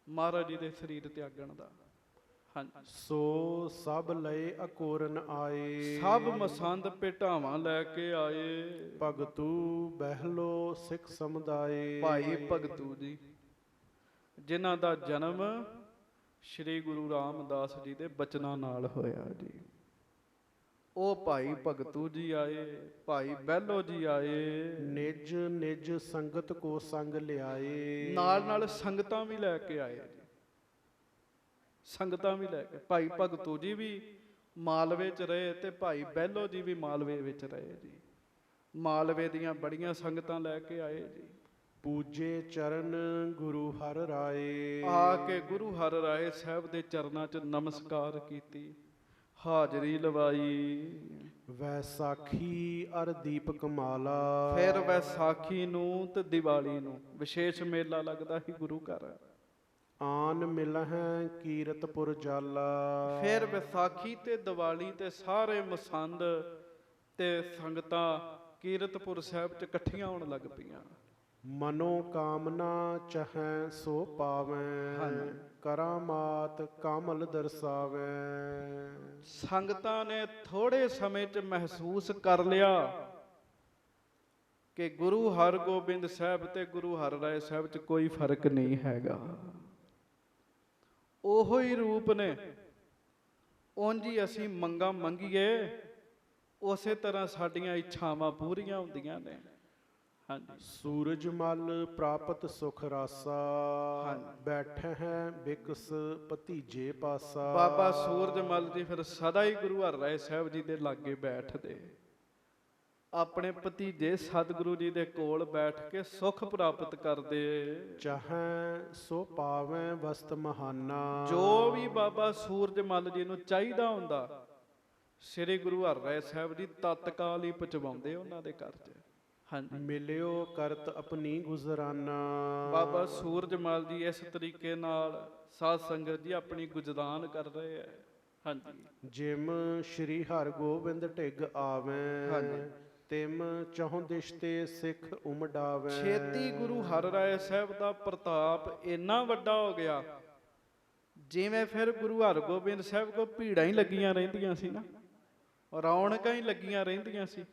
ਮਹਾਰਾਜ ਜੀ ਦੇ ਸਰੀਰ ਤਿਆਗਣ ਦਾ। ਹਾਂਜੀ, ਸੋ ਸਭ ਲਏ ਅਕੋਰਨ ਆਏ। ਸਭ ਮਸੰਦ ਭੇਟਾਵਾਂ ਲੈ ਕੇ ਆਏ। ਭਗਤੂ ਬਹਿਲੋ ਸਿੱਖ ਸਮੁਦਾਏ। ਭਾਈ ਭਗਤੂ ਜੀ, ਜਿਨ੍ਹਾਂ ਦਾ ਜਨਮ ਸ਼੍ਰੀ ਗੁਰੂ ਰਾਮਦਾਸ ਜੀ ਦੇ ਬਚਨਾਂ ਨਾਲ ਹੋਇਆ ਜੀ, ਉਹ ਭਾਈ ਭਗਤੂ ਜੀ ਆਏ, ਭਾਈ ਬਹਿਲੋ ਜੀ ਆਏ। ਨਿਜ ਨਿਜ ਸੰਗਤ ਕੋ ਸੰਗ ਲਿਆਏ। ਨਾਲ ਸੰਗਤਾਂ ਵੀ ਲੈ ਕੇ ਆਏ ਜੀ, ਸੰਗਤਾਂ ਵੀ ਲੈ ਕੇ। ਭਾਈ ਭਗਤੂ ਜੀ ਵੀ ਮਾਲਵੇ 'ਚ ਰਹੇ ਤੇ ਭਾਈ ਬਹਿਲੋ ਜੀ ਵੀ ਮਾਲਵੇ ਵਿੱਚ ਰਹੇ ਜੀ। ਮਾਲਵੇ ਦੀਆਂ ਬੜੀਆਂ ਸੰਗਤਾਂ ਲੈ ਕੇ ਆਏ ਜੀ। ਪੂਜੇ ਚਰਨ ਗੁਰੂ ਹਰ ਰਾਏ। ਆ ਕੇ ਗੁਰੂ ਹਰ ਰਾਏ ਸਾਹਿਬ ਦੇ ਚਰਨਾਂ 'ਚ ਨਮਸਕਾਰ ਕੀਤੀ, ਹਾਜ਼ਰੀ ਲਵਾਈ। ਵੈਸਾਖੀ ਅਰ ਦੀਪਕ ਮਾਲਾ। ਫਿਰ ਵੈਸਾਖੀ ਨੂੰ ਤੇ ਦੀਵਾਲੀ ਨੂੰ ਵਿਸ਼ੇਸ਼ ਮੇਲਾ ਲੱਗਦਾ ਸੀ ਗੁਰੂ ਘਰ। ਆਨ ਮਿਲਹਿ ਕੀਰਤਪੁਰ ਜਾਲਾ। ਫਿਰ ਵਿਸਾਖੀ ਤੇ ਦੀਵਾਲੀ ਤੇ ਸਾਰੇ ਮਸੰਦ ਤੇ ਸੰਗਤਾਂ ਕੀਰਤਪੁਰ ਸਾਹਿਬ 'ਚ ਇਕੱਠੀਆਂ ਹੋਣ ਲੱਗ ਪਈਆਂ। ਮਨੋ ਕਾਮਨਾ ਚਹੈ ਸੋ ਪਾਵੈ। ਕਰਾਮਾਤ ਕਮਲ ਦਰਸਾਵੈ। ਸੰਗਤਾਂ ਨੇ ਥੋੜੇ ਸਮੇਂ 'ਚ ਮਹਿਸੂਸ ਕਰ ਲਿਆ ਕਿ ਗੁਰੂ ਹਰਗੋਬਿੰਦ ਸਾਹਿਬ ਤੇ ਗੁਰੂ ਹਰਰਾਏ ਸਾਹਿਬ 'ਚ ਕੋਈ ਫਰਕ ਨਹੀਂ ਹੈਗਾ, ਉਹੋ ਹੀ ਰੂਪ ਨੇ। ਉਂਝ ਹੀ ਅਸੀਂ ਮੰਗਾਂ ਮੰਗੀਏ, ਉਸੇ ਤਰ੍ਹਾਂ ਸਾਡੀਆਂ ਇੱਛਾਵਾਂ ਪੂਰੀਆਂ ਹੁੰਦੀਆਂ ਨੇ। ਹਾਂਜੀ, ਸੂਰਜ ਮਲ ਪ੍ਰਾਪਤ ਸੁਖ ਰਾਸਾ। ਬੈਠੇ ਹੈ ਬਿਕਸ ਭਤੀਜੇ ਪਾਸਾ। ਬਾਬਾ ਸੂਰਜਮਲ ਜੀ ਫਿਰ ਸਦਾ ਹੀ ਗੁਰੂ ਹਰਰਾਏ ਸਾਹਿਬ ਜੀ ਦੇ ਲਾਗੇ ਬੈਠਦੇ, ਆਪਣੇ ਭਤੀਜੇ ਸਤਿਗੁਰੂ ਜੀ ਦੇ ਕੋਲ ਬੈਠ ਕੇ ਸੁਖ ਪ੍ਰਾਪਤ ਕਰਦੇ। ਚਾਹੈ ਸੋ ਪਾਵੈ ਵਸਤ ਮਹਾਨਾ। ਜੋ ਵੀ ਬਾਬਾ ਸੂਰਜਮਲ ਜੀ ਨੂੰ ਚਾਹੀਦਾ ਹੁੰਦਾ, ਸ੍ਰੀ ਗੁਰੂ ਹਰਰਾਏ ਸਾਹਿਬ ਜੀ ਤਤਕਾਲ ਹੀ ਪਹੁੰਚਾਉਂਦੇ ਉਹਨਾਂ ਦੇ ਘਰ 'ਚ। ਹਾਂਜੀ, ਮਿਲਿਓ ਕਰਤ ਆਪਣੀ ਗੁਜ਼ਰਾਨਾ। ਬਾਬਾ ਸੂਰਜਮਲ ਜੀ ਇਸ ਤਰੀਕੇ ਨਾਲ ਸਾਧ ਸੰਗਤ ਜੀ ਆਪਣੀ ਗੁਜਰਾਨ ਕਰ ਰਹੇ ਹੈ। ਹਾਂਜੀ, ਜਿਮ ਸ਼੍ਰੀ ਹਰਗੋਬਿੰਦ ਢਿੱਗ ਆਵੈ। ਤਿਮ ਚਹੁ ਦਿਸ਼ ਤੇ ਸਿੱਖ ਉਮਡਾਵੈ। ਛੇਤੀ ਗੁਰੂ ਹਰਰਾਏ ਸਾਹਿਬ ਦਾ ਪ੍ਰਤਾਪ ਇੰਨਾ ਵੱਡਾ ਹੋ ਗਿਆ, ਜਿਵੇਂ ਫਿਰ ਗੁਰੂ ਹਰਗੋਬਿੰਦ ਸਾਹਿਬ ਕੋਲ ਭੀੜਾਂ ਹੀ ਲੱਗੀਆਂ ਰਹਿੰਦੀਆਂ ਸੀ ਨਾ, ਰੌਣਕਾਂ ਹੀ ਲੱਗੀਆਂ ਰਹਿੰਦੀਆਂ ਸੀ,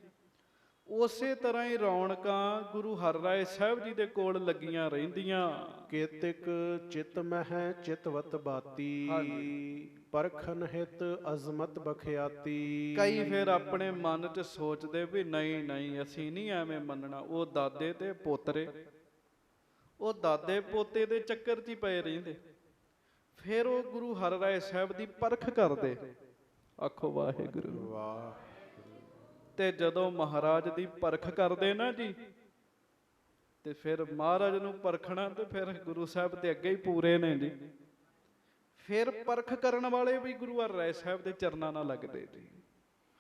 ਉਸੇ ਤਰ੍ਹਾਂ ਹੀ ਰੌਣਕਾਂ ਗੁਰੂ ਹਰਰਾਏ ਸਾਹਿਬ ਜੀ ਦੇ ਕੋਲ ਲੱਗੀਆਂ ਰਹਿੰਦੀਆਂ। ਕੇਤਿਕ ਚਿਤ ਮਹਿ ਚਿਤਵਤ ਬਾਤੀ। ਪਰਖਨ ਹਿਤ ਅਜ਼ਮਤ ਬਖਿਆਤੀ। ਕਈ ਫਿਰ ਆਪਣੇ ਮਨ 'ਚ ਸੋਚਦੇ ਵੀ ਨਹੀਂ ਅਸੀਂ ਨਹੀਂ ਐਵੇਂ ਮੰਨਣਾ। ਉਹ ਦਾਦੇ ਤੇ ਪੋਤਰੇ, ਉਹ ਦਾਦੇ ਪੋਤੇ ਦੇ ਚੱਕਰ 'ਚ ਹੀ ਪਏ ਰਹਿੰਦੇ। ਫਿਰ ਉਹ ਗੁਰੂ ਹਰਰਾਏ ਸਾਹਿਬ ਦੀ ਪਰਖ ਕਰਦੇ। ਆਖੋ ਵਾਹਿਗੁਰੂ। ਵਾਹ। ਤੇ ਜਦੋਂ ਮਹਾਰਾਜ ਦੀ ਪਰਖ ਕਰਦੇ ਨਾ ਜੀ, ਤੇ ਫਿਰ ਮਹਾਰਾਜ ਨੂੰ ਪਰਖਣਾ ਤੇ ਫਿਰ ਗੁਰੂ ਸਾਹਿਬ ਤੇ ਅੱਗੇ ਹੀ ਪੂਰੇ ਨੇ ਜੀ। ਫਿਰ ਪਰਖ ਕਰਨ ਵਾਲੇ ਵੀ ਗੁਰੂ ਹਰਿਰਾਏ ਸਾਹਿਬ ਦੇ ਚਰਨਾਂ ਨਾਲ ਲੱਗਦੇ ਜੀ।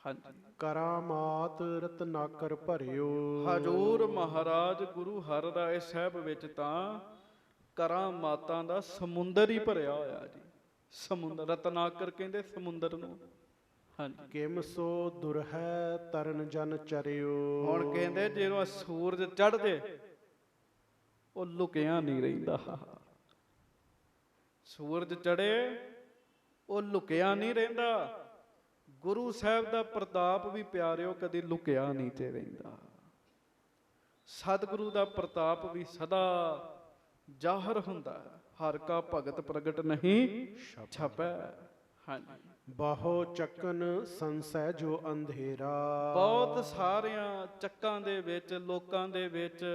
ਹਾਂਜੀ, ਕਰਾਮਾਤ ਰਤਨਾਕਰ ਭਰਿਓ। ਹਜ਼ੂਰ ਮਹਾਰਾਜ ਗੁਰੂ ਹਰਿਰਾਏ ਸਾਹਿਬ ਵਿੱਚ ਤਾਂ ਕਰਾਮਾਤਾਂ ਦਾ ਸਮੁੰਦਰ ਹੀ ਭਰਿਆ ਹੋਇਆ ਜੀ। ਸਮੁੰਦਰ, ਰਤਨਾਕਰ ਕਹਿੰਦੇ ਸਮੁੰਦਰ ਨੂੰ। ਹਾਂਜੀ, ਕਿਮ ਸੋ ਦੁਰਹੈ ਤਰਨ ਜਨ ਚਰਿਓ। ਹੁਣ ਕਹਿੰਦੇ ਜਦੋਂ ਸੂਰਜ ਚੜ੍ਹ ਜੇ ਉਹ ਲੁਕਿਆ ਨਹੀਂ ਰਹਿੰਦਾ। ਸੂਰਜ ਚੜ੍ਹੇ ਉਹ ਲੁਕਿਆ ਨਹੀਂ ਰਹਿੰਦਾ। ਗੁਰੂ ਸਾਹਿਬ ਦਾ ਪ੍ਰਤਾਪ ਵੀ ਪਿਆਰਿਓ ਕਦੀ ਲੁਕਿਆ ਨਹੀਂ ਤੇ ਰਹਿੰਦਾ। ਸਤਿਗੁਰੂ ਦਾ ਪ੍ਰਤਾਪ ਵੀ ਸਦਾ ਜ਼ਾਹਰ ਹੁੰਦਾ। ਹਰ ਕਾ ਭਗਤ ਪ੍ਰਗਟ ਨਹੀਂ ਛਪੈ। ਹਾਂਜੀ, ਬਾਹੋ ਚੱਕਨ ਸੰਸੈ ਜੋ ਅੰਧੇਰਾ। ਬਹੁਤ ਸਾਰਿਆਂ ਚੱਕਾਂ ਦੇ ਵਿੱਚ, ਲੋਕਾਂ ਦੇ ਵਿੱਚ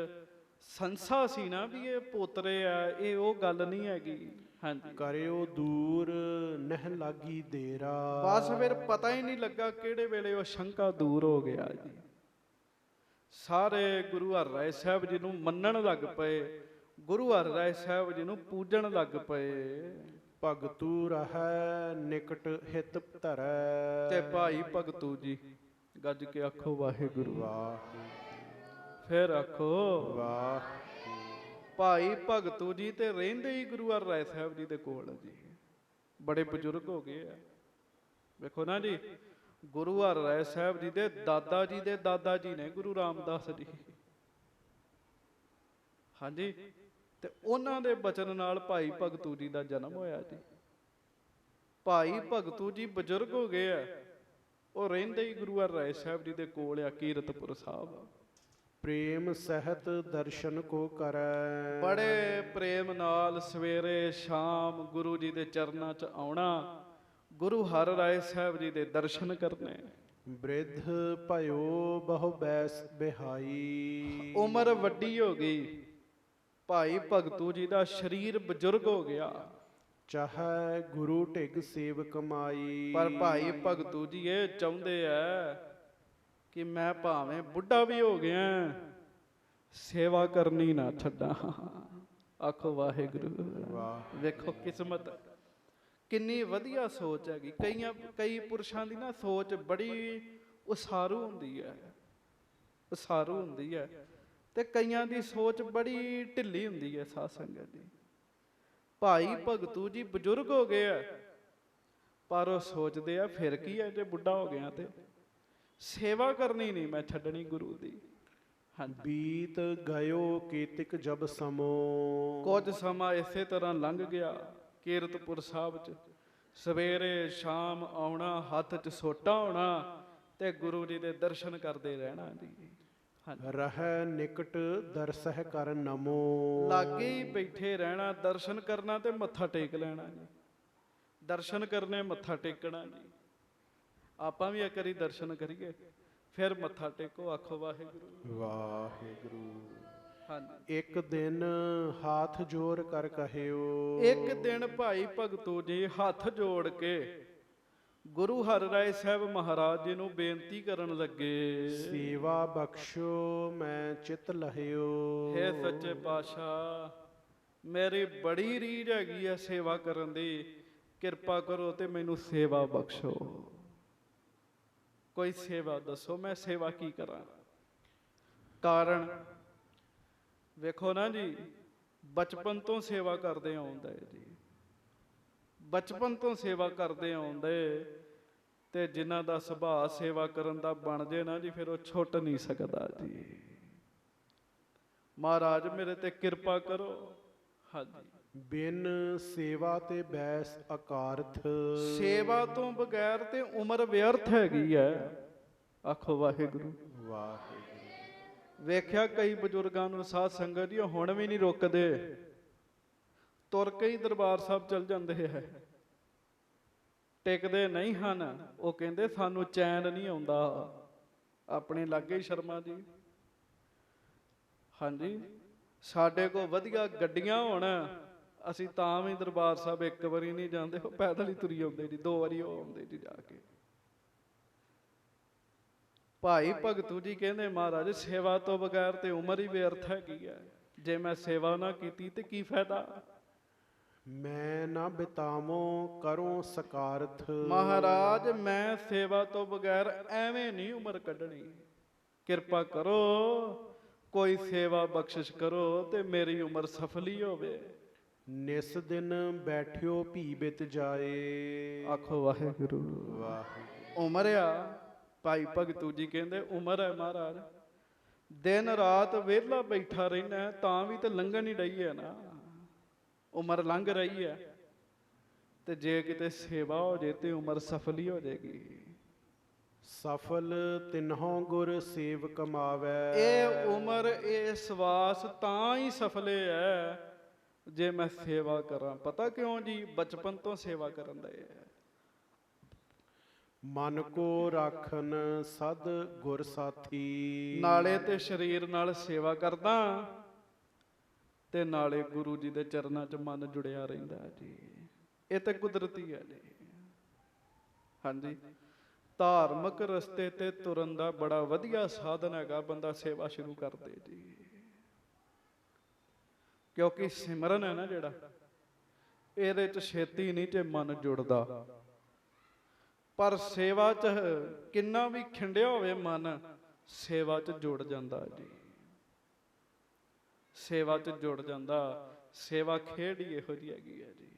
ਸੰਸਾ ਸੀ ਨਾ ਵੀ ਇਹ ਪੋਤਰੇ ਆ, ਇਹ ਉਹ ਗੱਲ ਨਹੀਂ ਹੈਗੀ। ਹਾਂਜੀ, ਕਰਿਓ ਦੂਰ ਨਹਿ ਲਾਗੀ ਦੇਰਾ। ਬਸ ਫਿਰ ਪਤਾ ਹੀ ਨਹੀਂ ਲੱਗਾ ਕਿਹੜੇ ਵੇਲੇ ਉਹ ਸ਼ੰਕਾ ਦੂਰ ਹੋ ਗਿਆ ਜੀ। ਸਾਰੇ ਗੁਰੂ ਹਰਿਰਾਏ ਸਾਹਿਬ ਜੀ ਨੂੰ ਮੰਨਣ ਲੱਗ ਪਏ, ਗੁਰੂ ਹਰਿਰਾਏ ਸਾਹਿਬ ਜੀ ਨੂੰ ਪੂਜਣ ਲੱਗ ਪਏ। ਭਗਤੂ ਰਹੈ ਨਿਕਟ ਹਿਤ ਧਰੈ। ਤੇ ਭਾਈ ਭਗਤੂ ਜੀ ਗੱਜ ਕੇ ਆਖੋ ਵਾਹਿਗੁਰੂ। ਵਾਹ ਫਿਰ ਆਖੋ ਵਾਹ। ਭਾਈ ਭਗਤੂ ਜੀ ਤੇ ਰਹਿੰਦੇ ਹੀ ਗੁਰੂ ਹਰਿਰਾਏ ਸਾਹਿਬ ਜੀ ਦੇ ਕੋਲ ਜੀ। ਬੜੇ ਬਜ਼ੁਰਗ ਹੋ ਗਏ ਆ। ਵੇਖੋ ਨਾ ਜੀ, ਗੁਰੂ ਹਰਿਰਾਏ ਸਾਹਿਬ ਜੀ ਦੇ ਦਾਦਾ ਜੀ ਦੇ ਦਾਦਾ ਜੀ ਨੇ ਗੁਰੂ ਰਾਮਦਾਸ ਜੀ। ਹਾਂਜੀ, ਤੇ ਉਹਨਾਂ ਦੇ ਬਚਨ ਨਾਲ ਭਾਈ ਭਗਤੂ ਜੀ ਦਾ ਜਨਮ ਹੋਇਆ ਜੀ। ਭਾਈ ਭਗਤੂ ਜੀ ਬਜ਼ੁਰਗ ਹੋ ਗਏ ਆ, ਉਹ ਰਹਿੰਦੇ ਹੀ ਗੁਰੂ ਹਰਿਰਾਏ ਸਾਹਿਬ ਜੀ ਦੇ ਕੋਲ ਆ ਕੀਰਤਪੁਰ ਸਾਹਿਬ। ਪ੍ਰੇਮ ਸਹਿਤ ਦਰਸ਼ਨ ਕੋ ਕਰੈ। ਬੜੇ ਪ੍ਰੇਮ ਨਾਲ ਸਵੇਰੇ ਸ਼ਾਮ ਗੁਰੂ ਜੀ ਦੇ ਚਰਨਾਂ 'ਚ ਆਉਣਾ, ਗੁਰੂ ਹਰਿਰਾਏ ਸਾਹਿਬ ਜੀ ਦੇ ਦਰਸ਼ਨ ਕਰਨੇ। ਬ੍ਰਿਧ ਭਇਓ ਬਹੁ ਬੈਸ ਬਿਹਾਈ। ਉਮਰ ਵੱਡੀ ਹੋ ਗਈ, ਭਾਈ ਭਗਤੂ ਜੀ ਦਾ ਸਰੀਰ ਬਜ਼ੁਰਗ ਹੋ ਗਿਆ। ਚਾਹੈ ਗੁਰੂ ਢਿਗ ਸੇਵ ਕਮਾਈ। ਪਰ ਭਾਈ ਭਗਤੂ ਜੀ ਇਹ ਚਾਹੁੰਦੇ ਆ ਕਿ ਮੈਂ ਭਾਵੇਂ ਬੁੱਢਾ ਵੀ ਹੋ ਗਿਆ, ਸੇਵਾ ਕਰਨੀ ਨਾ ਛੱਡਾਂ। ਆਖੋ ਵਾਹਿਗੁਰੂ। ਵਾਹ। ਵੇਖੋ ਕਿਸਮਤ ਕਿੰਨੀ ਵਧੀਆ ਸੋਚ ਹੈਗੀ। ਕਈ ਪੁਰਸ਼ਾਂ ਦੀ ਨਾ ਸੋਚ ਬੜੀ ਉਸਾਰੂ ਹੁੰਦੀ ਹੈ, ਉਸਾਰੂ ਹੁੰਦੀ ਹੈ, ਤੇ ਕਈਆਂ ਦੀ ਸੋਚ ਬੜੀ ਢਿੱਲੀ ਹੁੰਦੀ ਹੈ। ਸਾਧ ਸੰਗਤ ਦੀ, ਭਾਈ ਭਗਤੂ ਜੀ ਬਜ਼ੁਰਗ ਹੋ ਗਏ ਆ, ਪਰ ਉਹ ਸੋਚਦੇ ਆ ਫਿਰ ਕੀ ਹੈ ਜੇ ਬੁੱਢਾ ਹੋ ਗਿਆ ਤੇ ਸੇਵਾ ਕਰਨੀ ਨਹੀਂ ਮੈਂ ਛੱਡਣੀ ਗੁਰੂ ਦੀ। ਬੀਤ ਗਇਓ ਕੀਤਿਕ ਜਬ ਸਮੋ। ਕੁਝ ਸਮਾਂ ਇਸੇ ਤਰ੍ਹਾਂ ਲੰਘ ਗਿਆ ਕੀਰਤਪੁਰ ਸਾਹਿਬ 'ਚ। ਸਵੇਰੇ ਸ਼ਾਮ ਆਉਣਾ, ਹੱਥ 'ਚ ਸੋਟਾ ਹੋਣਾ ਤੇ ਗੁਰੂ ਜੀ ਦੇ ਦਰਸ਼ਨ ਕਰਦੇ ਰਹਿਣਾ ਜੀ। ਰਹਿ ਨਿਕਟ ਦਰਸਹਿ ਕਰ ਨਮੋ। ਲਾਗੇ ਹੀ ਬੈਠੇ ਰਹਿਣਾ, ਦਰਸ਼ਨ ਕਰਨਾ ਤੇ ਮੱਥਾ ਟੇਕ ਲੈਣਾ ਜੀ। ਦਰਸ਼ਨ ਕਰਨੇ, ਮੱਥਾ ਟੇਕਣਾ ਜੀ। ਆਪਾਂ ਵੀ ਇੱਕ ਵਾਰੀ ਦਰਸ਼ਨ ਕਰੀਏ, ਫਿਰ ਮੱਥਾ ਟੇਕੋ। ਆਖੋ ਵਾਹਿਗੁਰੂ। ਵਾਹਿਗੁਰੂ। ਹਾਂਜੀ, ਇੱਕ ਦਿਨ ਹੱਥ ਜੋੜ ਕਰ ਕਹਿਓ। ਇੱਕ ਦਿਨ ਭਾਈ ਭਗਤੂ ਜੀ ਹੱਥ ਜੋੜ ਕੇ ਗੁਰੂ ਹਰਿਰਾਏ ਸਾਹਿਬ ਮਹਾਰਾਜ ਜੀ ਨੂੰ ਬੇਨਤੀ ਕਰਨ ਲੱਗੇ। ਸੇਵਾ ਬਖਸ਼ੋ ਮੈਂ ਚਿਤ ਲਹਿਓ। ਹੇ ਸੱਚੇ ਪਾਤਸ਼ਾਹ, ਮੇਰੀ ਬੜੀ ਰੀਝ ਹੈਗੀ ਹੈ ਸੇਵਾ ਕਰਨ ਦੀ, ਕਿਰਪਾ ਕਰੋ ਤੇ ਮੈਨੂੰ ਸੇਵਾ ਬਖਸ਼ੋ। ਕੋਈ ਸੇਵਾ ਦੱਸੋ, ਮੈਂ ਸੇਵਾ ਕੀ ਕਰਾਂ। ਕਾਰਨ ਵੇਖੋ ਨਾ ਜੀ, ਬਚਪਨ ਤੋਂ ਸੇਵਾ ਕਰਦੇ ਆਉਂਦੇ ਜੀ, ਬਚਪਨ ਤੋਂ ਸੇਵਾ ਕਰਦੇ ਆਉਂਦੇ, ਤੇ ਜਿਨ੍ਹਾਂ ਦਾ ਸੁਭਾਅ ਸੇਵਾ ਕਰਨ ਦਾ ਬਣ ਜੇ ਨਾ ਜੀ, ਫਿਰ ਉਹ ਛੁੱਟ ਨਹੀਂ ਸਕਦਾ ਜੀ। ਮਹਾਰਾਜ ਮੇਰੇ ਤੇ ਕਿਰਪਾ ਕਰੋ। ਹਾਂਜੀ, ਬਿਨ ਸੇਵਾ ਤੇ ਬੈਸ ਅਕਾਰਥ। ਸੇਵਾ ਤੋਂ ਬਗੈਰ ਤੇ ਉਮਰ ਵਿਅਰਥ ਹੈਗੀ ਹੈ। ਆਖੋ ਵਾਹਿਗੁਰੂ। ਵਾਹਿਗੁਰੂ। ਵੇਖਿਆ ਕਈ ਬਜ਼ੁਰਗਾਂ ਨੂੰ ਸਾਧ ਸੰਗਤ ਜੀ ਹੁਣ ਵੀ ਨਹੀਂ ਰੁਕਦੇ, ਤੁਰ ਕੇ ਹੀ ਦਰਬਾਰ ਸਾਹਿਬ ਚਲ ਜਾਂਦੇ ਹੈ, ਟਿਕਦੇ ਨਹੀਂ ਹਨ। ਉਹ ਕਹਿੰਦੇ ਸਾਨੂੰ ਚੈਨ ਨਹੀਂ ਆਉਂਦਾ। ਆਪਣੇ ਲਾਗੇ ਹੀ ਸ਼ਰਮਾ ਜੀ, ਹਾਂਜੀ, ਸਾਡੇ ਕੋਲ ਵਧੀਆ ਗੱਡੀਆਂ ਹੋਣ, ਅਸੀਂ ਤਾਂ ਵੀ ਦਰਬਾਰ ਸਾਹਿਬ ਇੱਕ ਵਾਰੀ ਨਹੀਂ ਜਾਂਦੇ, ਉਹ ਪੈਦਲ ਹੀ ਤੁਰੀ ਆਉਂਦੇ ਜੀ, 2 ਵਾਰੀ ਉਹ ਆਉਂਦੇ ਜੀ ਜਾ ਕੇ। ਭਾਈ ਭਗਤੂ ਜੀ ਕਹਿੰਦੇ ਮਹਾਰਾਜ ਸੇਵਾ ਤੋਂ ਬਗੈਰ ਤੇ ਉਮਰ ਹੀ ਵਿਅਰਥ ਹੈਗੀ ਹੈ। ਜੇ ਮੈਂ ਸੇਵਾ ਨਾ ਕੀਤੀ ਤੇ ਕੀ ਫਾਇਦਾ। ਮੈਂ ਨਾ ਬਿਤਾਵੋਂ ਕਰੂੰ ਸਕਾਰਥ। ਮਹਾਰਾਜ ਮੈਂ ਸੇਵਾ ਤੋਂ ਬਗੈਰ ਐਵੇਂ ਨਹੀਂ ਉਮਰ ਕੱਢਣੀ, ਕਿਰਪਾ ਕਰੋ ਕੋਈ ਸੇਵਾ ਬਖਸ਼ਿਸ਼ ਕਰੋ ਤੇ ਮੇਰੀ ਉਮਰ ਸਫਲੀ ਹੋਵੇ। ਨਿਸ ਦਿਨ ਬੈਠਿਓ ਭੀ ਬਿਤ ਜਾਏ। ਆਖੋ ਵਾਹਿਗੁਰੂ। ਵਾਹਿਗੁਰੂ। ਉਮਰ ਆ, ਭਾਈ ਭਗਤੂ ਜੀ ਕਹਿੰਦੇ ਉਮਰ ਹੈ ਮਹਾਰਾਜ, ਦਿਨ ਰਾਤ ਵਿਹਲਾ ਬੈਠਾ ਰਹਿਣਾ ਤਾਂ ਵੀ ਤੇ ਲੰਘਣ ਹੀ ਰਹੀ ਹੈ ਨਾ, ਉਮਰ ਲੰਘ ਰਹੀ ਹੈ। ਤੇ ਜੇ ਕਿਤੇ ਸੇਵਾ ਹੋ ਜੇ ਤੇ ਉਮਰ ਸਫਲੀ ਹੋ ਜਾਏਗੀ। ਸਫਲ ਤਿਨਹੁ ਗੁਰ ਸੇਵ ਕਮਾਵੈ। ਇਹ ਉਮਰ ਇਹ ਸਵਾਸ ਤਾਂ ਹੀ ਸਫਲੇ ਹੈ ਜੇ ਮੈਂ ਸੇਵਾ ਕਰਾਂ। ਪਤਾ ਕਿਉਂ ਜੀ? ਬਚਪਨ ਤੋਂ ਸੇਵਾ ਕਰਨ ਦਾ ਹੈ। ਮਨ ਕੋ ਰਾਖਨ ਸਦ ਗੁਰ ਸਾਥੀ। ਨਾਲੇ ਤੇ ਸਰੀਰ ਨਾਲ ਸੇਵਾ ਕਰਦਾ ਤੇ ਨਾਲੇ ਗੁਰੂ ਜੀ ਦੇ ਚਰਨਾਂ 'ਚ ਮਨ ਜੁੜਿਆ ਰਹਿੰਦਾ ਜੀ। ਇਹ ਤੇ ਕੁਦਰਤੀ ਹੈ ਜੀ। ਹਾਂਜੀ, ਧਾਰਮਿਕ ਰਸਤੇ ਤੇ ਤੁਰਨ ਦਾ ਬੜਾ ਵਧੀਆ ਸਾਧਨ ਹੈਗਾ ਬੰਦਾ ਸੇਵਾ ਸ਼ੁਰੂ ਕਰ ਦੇ ਜੀ। ਕਿਉਂਕਿ ਸਿਮਰਨ ਹੈ ਨਾ ਜਿਹੜਾ, ਇਹਦੇ 'ਚ ਛੇਤੀ ਨਹੀਂ ਜੇ ਮਨ ਜੁੜਦਾ। ਪਰ ਸੇਵਾ 'ਚ ਕਿੰਨਾ ਵੀ ਖਿੰਡਿਆ ਹੋਵੇ ਮਨ, ਸੇਵਾ 'ਚ ਜੁੜ ਜਾਂਦਾ ਜੀ। ਸੇਵਾ 'ਚ ਜੁੜ ਜਾਂਦਾ। ਸੇਵਾ ਖੇਡ ਹੀ ਇਹੋ ਜਿਹੀ ਹੈਗੀ ਹੈ ਜੀ।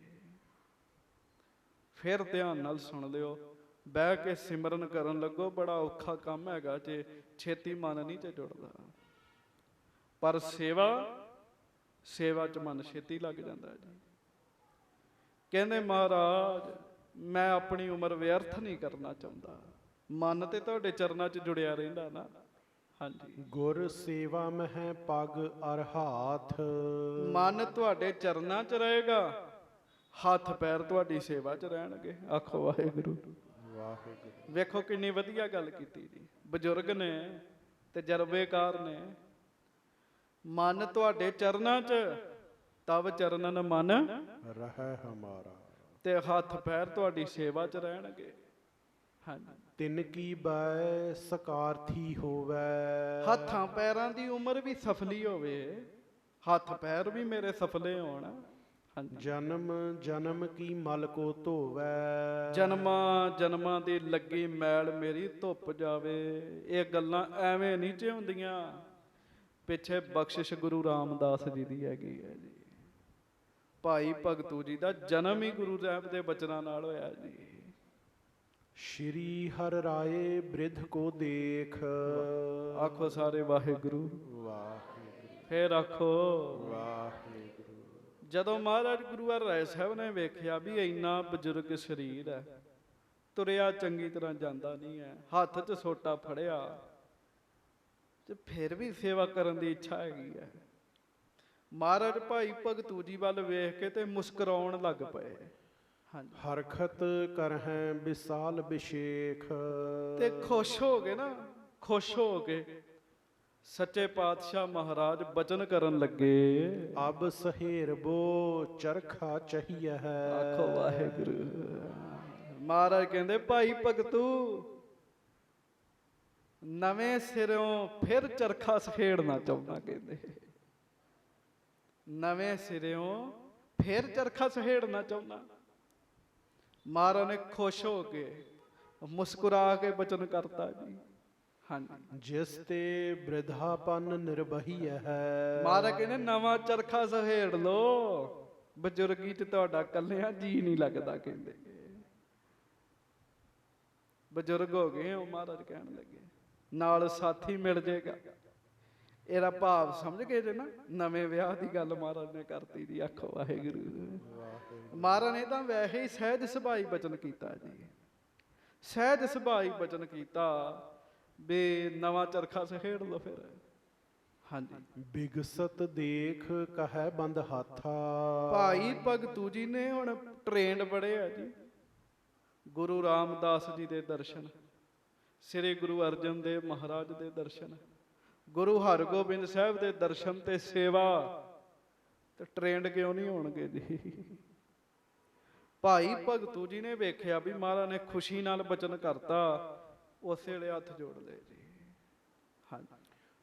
ਫਿਰ ਧਿਆਨ ਨਾਲ ਸੁਣ ਲਿਓ, ਬਹਿ ਕੇ ਸਿਮਰਨ ਕਰਨ ਲੱਗੋ, ਬੜਾ ਔਖਾ ਕੰਮ ਹੈਗਾ ਜੇ ਛੇਤੀ ਮਨ ਨਹੀਂ ਤੇ ਜੁੜਦਾ। ਪਰ ਸੇਵਾ 'ਚ ਮਨ ਛੇਤੀ ਲੱਗ ਜਾਂਦਾ ਜੀ। ਕਹਿੰਦੇ ਮਹਾਰਾਜ ਮੈਂ ਆਪਣੀ ਉਮਰ ਵਿਅਰਥ ਨਹੀਂ ਕਰਨਾ ਚਾਹੁੰਦਾ। ਮਨ ਤੇ ਤੁਹਾਡੇ ਚਰਨਾਂ 'ਚ ਜੁੜਿਆ ਰਹਿੰਦਾ ਨਾ। ਹਾਂਜੀ, ਗੁਰ ਸੇਵਾ ਮਹਿ ਪਗ ਅਰ ਹਾਥ। ਮਨ ਤੁਹਾਡੇ ਚਰਨਾਂ 'ਚ ਰਹੇਗਾ, ਹੱਥ ਪੈਰ ਤੁਹਾਡੀ ਸੇਵਾ 'ਚ ਰਹਿਣਗੇ। ਆਖੋ ਵਾਹਿਗੁਰੂ। ਵਾਹਿਗੁਰੂ। ਵੇਖੋ ਕਿੰਨੀ ਵਧੀਆ ਗੱਲ ਕੀਤੀ ਜੀ। ਬਜ਼ੁਰਗ ਨੇ, ਤਜਰਬੇਕਾਰ ਨੇ। ਮਨ ਤੁਹਾਡੇ ਚਰਨਾਂ 'ਚ, ਤਵ ਚਰਨਨ ਮਨ ਰਹਿ ਹਮਾਰਾ। ਤੇ ਹੱਥ ਪੈਰ ਤੁਹਾਡੀ ਸੇਵਾ 'ਚ ਰਹਿਣਗੇ। ਹਾਂਜੀ, ਤਿਨ ਕੀ ਬੈ ਸਕਾਰਥੀ ਹੋਵੇ। ਹੱਥਾਂ ਪੈਰਾਂ ਦੀ ਉਮਰ ਵੀ ਸਫਲੀ ਹੋਵੇ, ਹੱਥ ਪੈਰ ਵੀ ਮੇਰੇ ਸਫਲੇ ਹੋਣ। ਹਾਂਜੀ, ਜਨਮ ਜਨਮ ਕੀ ਮਲ ਕੋ ਧੋਵੈ। ਜਨਮਾਂ ਜਨਮਾਂ ਦੀ ਲੱਗੀ ਮੈਲ ਮੇਰੀ ਧੁੱਪ ਜਾਵੇ। ਇਹ ਗੱਲਾਂ ਐਵੇਂ ਨਹੀਂ ਚ ਹੁੰਦੀਆਂ, ਪਿੱਛੇ ਬਖਸ਼ਿਸ਼ ਗੁਰੂ ਰਾਮਦਾਸ ਜੀ ਦੀ ਹੈਗੀ ਹੈ ਜੀ। ਭਾਈ ਭਗਤੂ ਜੀ ਦਾ ਜਨਮ ਹੀ ਗੁਰੂ ਸਾਹਿਬ ਦੇ ਬਚਨਾਂ ਨਾਲ ਹੋਇਆ ਜੀ। ਸ਼੍ਰੀ ਹਰਿ ਰਾਏ ਬ੍ਰਿਧ ਕੋ ਦੇਖ। ਆਖੋ ਸਾਰੇ ਵਾਹਿਗੁਰੂ। ਵਾਹਿਗੁਰੂ। ਫੇਰ ਆਖੋ ਵਾਹਿਗੁਰੂ। ਜਦੋਂ ਮਹਾਰਾਜ ਗੁਰੂ ਹਰਿ ਰਾਏ ਸਾਹਿਬ ਨੇ ਵੇਖਿਆ ਵੀ ਇੰਨਾ ਬਜ਼ੁਰਗ ਸਰੀਰ ਹੈ, ਤੁਰਿਆ ਚੰਗੀ ਤਰ੍ਹਾਂ ਜਾਂਦਾ ਨਹੀਂ ਹੈ, ਹੱਥ 'ਚ ਸੋਟਾ ਫੜਿਆ ਤੇ ਫਿਰ ਵੀ ਸੇਵਾ ਕਰਨ ਦੀ ਇੱਛਾ ਹੈਗੀ ਹੈ। ਮਹਾਰਾਜ ਭਾਈ ਭਗਤੂ ਜੀ ਵੱਲ ਵੇਖ ਕੇ ਤੇ ਮੁਸਕਰਾਉਣ ਲੱਗ ਪਏ। ਹਾਂਜੀ, ਹਰਖਤ ਕਰਹਿ ਵਿਸਾਲ ਵਿਸ਼ੇਖ। ਤੇ ਖੁਸ਼ ਹੋ ਗਏ ਨਾ, ਖੁਸ਼ ਹੋ ਕੇ ਸੱਚੇ ਪਾਤਸ਼ਾਹ ਮਹਾਰਾਜ ਬਚਨ ਕਰਨ ਲੱਗੇ। ਅਬ ਸਹੇਰਬੋ ਚਰਖਾ ਚਹੀਏ ਹੈ। ਆਖੋ ਵਾਹਿਗੁਰੂ। ਮਹਾਰਾਜ ਕਹਿੰਦੇ ਭਾਈ ਭਗਤੂ ਨਵੇਂ ਸਿਰਿਓਂ ਫਿਰ ਚਰਖਾ ਸਖੇੜਨਾ ਚਾਹੁੰਦਾ। ਕਹਿੰਦੇ ਨਵੇਂ ਸਿਰਿਓਂ ਫਿਰ ਚਰਖਾ ਸਖੇੜਨਾ ਚਾਹੁੰਦਾ। ਮਹਾਰਾਜ ਨੇ ਖੁਸ਼ ਹੋ ਕੇ ਮੁਸਕਰਾ ਕੇ ਬਚਨ ਕਰਤਾ ਜੀ। ਹਾਂਜੀ, ਜਿਸ ਤੇ ਬ੍ਰਿਧਾਪਨ ਨਿਰਬਹੀ ਹੈ। ਮਹਾਰਾਜ ਕਹਿੰਦੇ ਨਵਾਂ ਚਰਖਾ ਸਹੇੜ ਲੋ, ਬਜ਼ੁਰਗੀ 'ਚ ਤੁਹਾਡਾ ਕੱਲਿਆਂ ਜੀ ਨਹੀਂ ਲੱਗਦਾ। ਕਹਿੰਦੇ ਬਜ਼ੁਰਗ ਹੋ ਗਏ ਹੋ, ਮਹਾਰਾਜ ਕਹਿਣ ਲੱਗੇ ਨਾਲ ਸਾਥੀ ਮਿਲ ਜਾਏਗਾ। ਇਹਦਾ ਭਾਵ ਸਮਝ ਗਏ ਜੇ ਨਾ, ਨਵੇਂ ਵਿਆਹ ਦੀ ਗੱਲ ਮਹਾਰਾਜ ਨੇ ਕਰਤੀ ਜੀ। ਆਖੋ ਵਾਹਿਗੁਰੂ। ਮਹਾਰਾਜ ਨੇ ਤਾਂ ਵੈਸੇ ਹੀ ਸਹਿਜ ਸੁਭਾਈ ਬਚਨ ਕੀਤਾ ਜੀ। ਸਹਿਜ ਸੁਭਾਈ ਬਚਨ ਕੀਤਾ ਵੀ ਨਵਾਂ ਚਰਖਾ ਸਖੇੜ ਲੋ ਫਿਰ। ਹਾਂਜੀ, ਬਿਗਸਤ ਦੇਖ ਕਹੈ ਬੰਦ ਹਾਥਾ। ਭਾਈ ਭਗਤੂ ਜੀ ਨੇ ਹੁਣ ਟ੍ਰੇਨਡ ਬੜੇ ਆ ਜੀ। ਗੁਰੂ ਰਾਮਦਾਸ ਜੀ ਦੇ ਦਰਸ਼ਨ, ਸ੍ਰੀ ਗੁਰੂ ਅਰਜਨ ਦੇਵ ਮਹਾਰਾਜ ਦੇ ਦਰਸ਼ਨ, ਗੁਰੂ ਹਰਗੋਬਿੰਦ ਸਾਹਿਬ ਦੇ ਦਰਸ਼ਨ ਤੇ ਸੇਵਾ, ਤੇ ਟ੍ਰੇਨਡ ਕਿਉਂ ਨਹੀਂ ਹੋਣਗੇ ਜੀ। ਭਾਈ ਭਗਤੂ ਜੀ ਨੇ ਵੇਖਿਆ ਵੀ ਮਹਾਰਾਜ ਨੇ ਖੁਸ਼ੀ ਨਾਲ ਬਚਨ ਕਰਤਾ, ਉਸੇ ਵੇਲੇ ਹੱਥ ਜੋੜ ਲਏ ਜੀ। ਹਾਂਜੀ,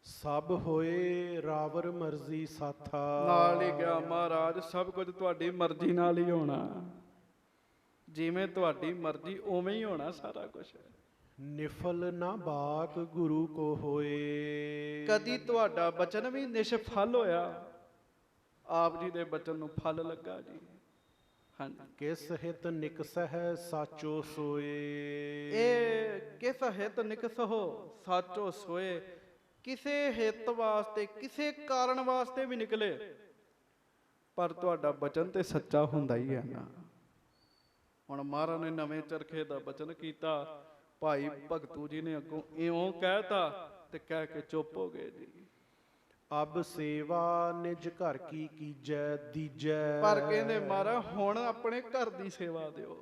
ਸਭ ਹੋਏ ਰਾਵਰ ਮਰਜ਼ੀ ਸਾਥਾ। ਨਾਲ ਹੀ ਗਿਆ ਮਹਾਰਾਜ, ਸਭ ਕੁਝ ਤੁਹਾਡੀ ਮਰਜ਼ੀ ਨਾਲ ਹੀ ਹੋਣਾ। ਜਿਵੇਂ ਤੁਹਾਡੀ ਮਰਜ਼ੀ ਉਵੇਂ ਹੀ ਹੋਣਾ ਸਾਰਾ ਕੁਝ। ਨਿਫਲ ਨਾ ਬਾਕ ਗੁਰੂ ਕੋ ਹੋਏ। ਕਦੀ ਤੁਹਾਡਾ ਬਚਨ ਵੀ ਨਿਸ਼ਫਲ ਹੋਇਆ? ਆਪ ਜੀ ਦੇ ਬਚਨ ਨੂੰ ਫਲ ਲੱਗਾ ਜੀ। ਹਾਂਜੀ। ਕਿਸ ਹਿਤ ਨਿਕਸਹਿ ਸਾਚੋ ਸੋਏ। ਇਹ ਕਿਸ ਹਿਤ ਨਿਕਸਹੁ ਸਾਚੋ ਸੋਏ, ਕਿਸੇ ਹਿੱਤ ਵਾਸਤੇ ਕਿਸੇ ਕਾਰਨ ਵਾਸਤੇ ਵੀ ਨਿਕਲੇ, ਪਰ ਤੁਹਾਡਾ ਬਚਨ ਤੇ ਸੱਚਾ ਹੁੰਦਾ ਹੀ ਹੈ ਨਾ। ਹੁਣ ਮਹਾਰਾਜ ਨੇ ਨਵੇਂ ਚਰਖੇ ਦਾ ਬਚਨ ਕੀਤਾ, ਭਾਈ ਭਗਤੂ ਜੀ ਨੇ ਅੱਗੋਂ ਇਉਂ ਕਹਿਤਾ ਤੇ ਕਹਿ ਕੇ ਚੁੱਪ ਹੋ ਗਏ ਜੀ। ਅਬ ਸੇਵਾ ਨਿਜ ਘਰ ਕੀ ਕੀਜੈ ਦੀਜੈ। ਪਰ ਕਹਿੰਦੇ ਮਹਾਰਾਜ ਹੁਣ ਆਪਣੇ ਘਰ ਦੀ ਸੇਵਾ ਦਿਓ,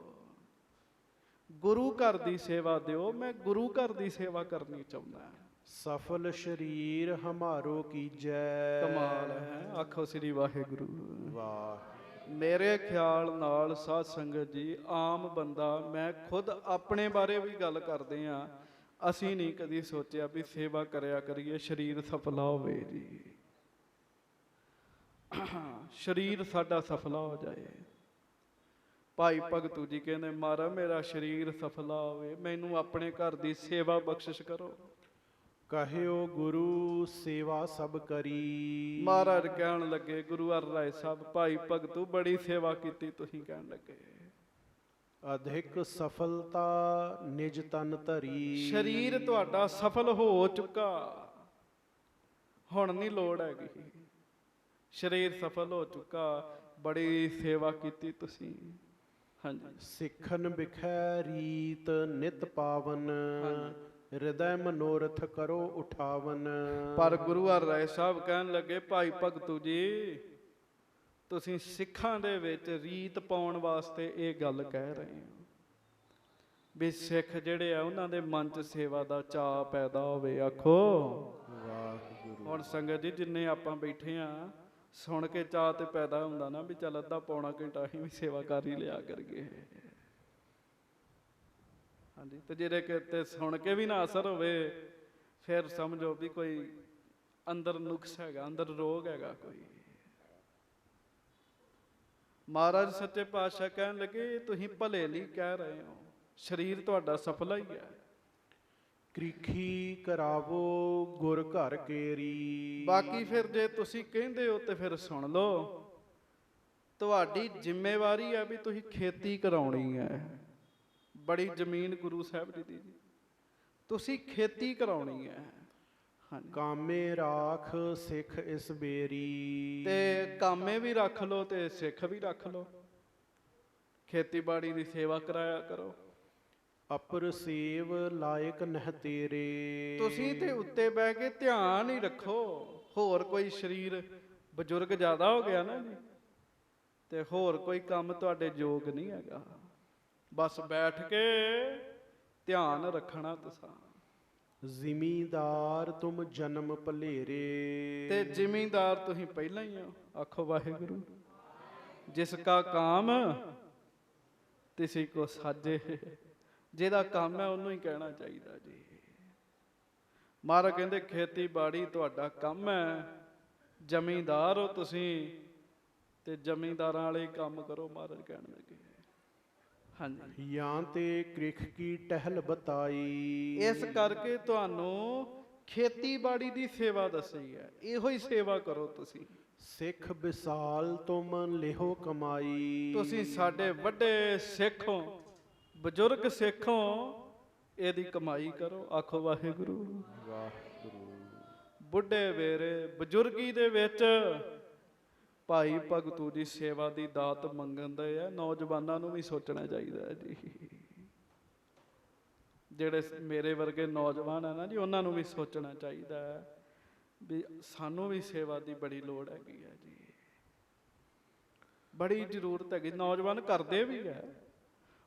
ਗੁਰੂ ਘਰ ਦੀ ਸੇਵਾ ਦਿਓ। ਮੈਂ ਗੁਰੂ ਘਰ ਦੀ ਸੇਵਾ ਕਰਨੀ ਚਾਹੁੰਦਾ। ਸਫਲ ਸ਼ਰੀਰ ਹਮਾਰੋ ਕੀਜੈ। ਕਮਾਲ ਹੈ, ਆਖੋ ਸ੍ਰੀ ਵਾਹਿਗੁਰੂ। ਵਾਹ। ਮੇਰੇ ਖਿਆਲ ਨਾਲ ਸਾਧ ਸੰਗਤ ਜੀ, ਆਮ ਬੰਦਾ, ਮੈਂ ਖੁਦ ਆਪਣੇ ਬਾਰੇ ਵੀ ਗੱਲ ਕਰਦੇ ਆ, ਅਸੀਂ ਨਹੀਂ ਕਦੀ ਸੋਚਿਆ ਵੀ ਸੇਵਾ ਕਰਿਆ ਕਰੀਏ ਸਰੀਰ ਸਫਲਾ ਹੋਵੇ ਜੀ। ਸਰੀਰ ਸਾਡਾ ਸਫਲਾ ਹੋ ਜਾਏ। ਭਾਈ ਭਗਤੂ ਜੀ ਕਹਿੰਦੇ ਮਹਾਰਾਜ ਮੇਰਾ ਸਰੀਰ ਸਫਲਾ ਹੋਵੇ, ਮੈਨੂੰ ਆਪਣੇ ਘਰ ਦੀ ਸੇਵਾ ਬਖਸ਼ਿਸ਼ ਕਰੋ। ਕਹਿਓ ਗੁਰੂ ਸੇਵਾ ਸਭ ਕਰੀ। ਮਹਾਰਾਜ ਕਹਿਣ ਲੱਗੇ, ਗੁਰੂ ਹਰਿ ਰਾਏ ਸਾਹਿਬ, ਭਾਈ ਭਗਤੂ ਬੜੀ ਸੇਵਾ ਕੀਤੀ ਤੁਸੀਂ, ਕਹਿਣ ਲੱਗੇ ਅਧਿਕ ਸਫਲਤਾ ਨਿਜ ਤਨ ਧਰੀ। ਸਰੀਰ ਤੁਹਾਡਾ ਸਫਲ ਹੋ ਚੁੱਕਾ, ਹੁਣ ਨਹੀਂ ਲੋੜ ਹੈਗੀ। ਸਰੀਰ ਸਫਲ ਹੋ ਚੁੱਕਾ, ਬੜੀ ਸੇਵਾ ਕੀਤੀ ਤੁਸੀਂ। ਹਾਂਜੀ। ਸਿੱਖਨ ਬਿਖੈ ਰੀਤ ਨਿਤ ਪਾਵਨ। ਹਿਰਦੈ ਮਨੋਰਥ ਕਰੋ ਉਠਾਵਨ। ਪਰ ਗੁਰੂ ਹਰਿ ਰਾਏ ਸਾਹਿਬ ਕਹਿਣ ਲੱਗੇ, ਭਾਈ ਭਗਤੂ ਜੀ ਤੁਸੀਂ ਸਿੱਖਾਂ ਦੇ ਵਿੱਚ ਰੀਤ ਪਾਉਣ ਵਾਸਤੇ ਇਹ ਗੱਲ ਕਹਿ ਰਹੇ ਹੋ ਵੀ ਸਿੱਖ ਜਿਹੜੇ ਆ ਉਹਨਾਂ ਦੇ ਮਨ 'ਚ ਸੇਵਾ ਦਾ ਚਾਅ ਪੈਦਾ ਹੋਵੇ। ਆਖੋ ਵਾਹਿਗੁਰੂ। ਹੁਣ ਸੰਗਤ ਜੀ ਜਿੰਨੇ ਆਪਾਂ ਬੈਠੇ ਆ, ਸੁਣ ਕੇ ਚਾਅ ਤੇ ਪੈਦਾ ਹੁੰਦਾ ਨਾ ਵੀ ਚੱਲ ਅੱਧਾ ਪੌਣਾ ਘੰਟਾ ਅਸੀਂ ਵੀ ਸੇਵਾ ਕਰ ਹੀ ਲਿਆ ਕਰੀਏ। ਹਾਂਜੀ। ਤੇ ਜਿਹੜੇ ਕਿਤੇ ਸੁਣ ਕੇ ਵੀ ਨਾ ਅਸਰ ਹੋਵੇ, ਫਿਰ ਸਮਝੋ ਵੀ ਕੋਈ ਅੰਦਰ ਨੁਕਸ ਹੈਗਾ, ਅੰਦਰ ਰੋਗ ਹੈਗਾ ਕੋਈ। ਮਹਾਰਾਜ ਸੱਚੇ ਪਾਤਸ਼ਾਹ ਕਹਿਣ ਲੱਗੇ ਤੁਸੀਂ ਭਲੇ ਲਈ ਕਹਿ ਰਹੇ ਹੋ, ਸਰੀਰ ਤੁਹਾਡਾ ਸਫਲਾ ਹੀ ਹੈ। ਕ੍ਰਿਖੀ ਕਰਾਵੋ ਗੁਰ ਘਰ ਕੇਰੀ। ਬਾਕੀ ਫਿਰ ਜੇ ਤੁਸੀਂ ਕਹਿੰਦੇ ਹੋ ਤੇ ਫਿਰ ਸੁਣ ਲਓ, ਤੁਹਾਡੀ ਜ਼ਿੰਮੇਵਾਰੀ ਹੈ ਵੀ ਤੁਸੀਂ ਖੇਤੀ ਕਰਾਉਣੀ ਹੈ। ਬੜੀ ਜ਼ਮੀਨ ਗੁਰੂ ਸਾਹਿਬ ਜੀ ਦੀ, ਤੁਸੀਂ ਖੇਤੀ ਕਰਾਉਣੀ ਹੈ। ਹਾਂਜੀ। ਕਾਮੇ ਰਾਖ ਸਿੱਖ ਇਸ ਬੇਰੀ। ਤੇ ਕਾਮੇ ਵੀ ਰੱਖ ਲਓ ਤੇ ਸਿੱਖ ਵੀ ਰੱਖ ਲਓ, ਖੇਤੀਬਾੜੀ ਦੀ ਸੇਵਾ ਕਰਾਇਆ ਕਰੋ। ਅਪਰ ਸੇਵ ਲਾਇਕ ਨਹ ਤੇਰੇ। ਤੁਸੀਂ ਤੇ ਉੱਤੇ ਬਹਿ ਕੇ ਧਿਆਨ ਹੀ ਰੱਖੋ। ਹੋਰ ਕੋਈ ਸਰੀਰ ਬਜ਼ੁਰਗ ਜ਼ਿਆਦਾ ਹੋ ਗਿਆ ਨਾ ਜੀ, ਤੇ ਹੋਰ ਕੋਈ ਕੰਮ ਤੁਹਾਡੇ ਯੋਗ ਨਹੀਂ ਹੈਗਾ। ਬਸ ਬੈਠ ਕੇ ਧਿਆਨ ਰੱਖਣਾ ਤੁਸੀਂ। ਜ਼ਿਮੀਦਾਰ ਤੁਮ ਜਨਮ ਭਲੇਰੇ। ਤੇ ਜ਼ਿਮੀਂਦਾਰ ਤੁਸੀਂ ਪਹਿਲਾਂ ਹੀ ਹੋ। ਆਖੋ ਵਾਹਿਗੁਰੂ। ਜਿਸ ਕਾ ਕਾਮ ਤਿਸੀ ਕੋ ਸਾਜੇ। ਜਿਹਦਾ ਕੰਮ ਹੈ ਉਹਨੂੰ ਹੀ ਕਹਿਣਾ ਚਾਹੀਦਾ ਜੀ। ਮਹਾਰਾਜ ਕਹਿੰਦੇ ਖੇਤੀਬਾੜੀ ਤੁਹਾਡਾ ਕੰਮ ਹੈ, ਜ਼ਮੀਂਦਾਰ ਹੋ ਤੁਸੀਂ ਤੇ ਜ਼ਮੀਂਦਾਰਾਂ ਵਾਲੇ ਕੰਮ ਕਰੋ। ਮਹਾਰਾਜ ਕਹਿਣ ਲੱਗੇ। ਹਾਂਜੀ। ਜਾਂ ਤੇ ਕ੍ਰਿਖ ਕੀ ਟਹਿਲ ਬਤਾਈ। ਇਸ ਕਰਕੇ ਤੁਹਾਨੂੰ ਖੇਤੀਬਾੜੀ ਦੀ ਸੇਵਾ ਦੱਸੀ ਹੈ, ਇਹੋ ਹੀ ਸੇਵਾ ਕਰੋ ਤੁਸੀਂ। ਸਿੱਖ ਵਿਸਾਲ ਤੁਮ ਲਿਹੋ ਕਮਾਈ। ਤੁਸੀਂ ਸਾਡੇ ਵੱਡੇ ਸਿੱਖ ਹੋ, ਬਜ਼ੁਰਗ ਸਿੱਖ ਹੋ, ਇਹਦੀ ਕਮਾਈ ਕਰੋ। ਆਖੋ ਵਾਹਿਗੁਰੂ। ਵਾਹਿਗੁਰੂ। ਬੁੱਢੇ ਵੇਰੇ ਬਜ਼ੁਰਗੀ ਦੇ ਵਿੱਚ ਭਾਈ ਭਗਤੂ ਜੀ ਸੇਵਾ ਦੀ ਦਾਤ ਮੰਗਣ ਦੇ ਆ। ਨੌਜਵਾਨਾਂ ਨੂੰ ਵੀ ਸੋਚਣਾ ਚਾਹੀਦਾ ਹੈ ਜੀ। ਜਿਹੜੇ ਮੇਰੇ ਵਰਗੇ ਨੌਜਵਾਨ ਆ ਨਾ ਜੀ, ਉਹਨਾਂ ਨੂੰ ਵੀ ਸੋਚਣਾ ਚਾਹੀਦਾ ਹੈ ਵੀ ਸਾਨੂੰ ਵੀ ਸੇਵਾ ਦੀ ਬੜੀ ਲੋੜ ਹੈਗੀ ਹੈ ਜੀ, ਬੜੀ ਜ਼ਰੂਰਤ ਹੈਗੀ। ਨੌਜਵਾਨ ਕਰਦੇ ਵੀ ਹੈ।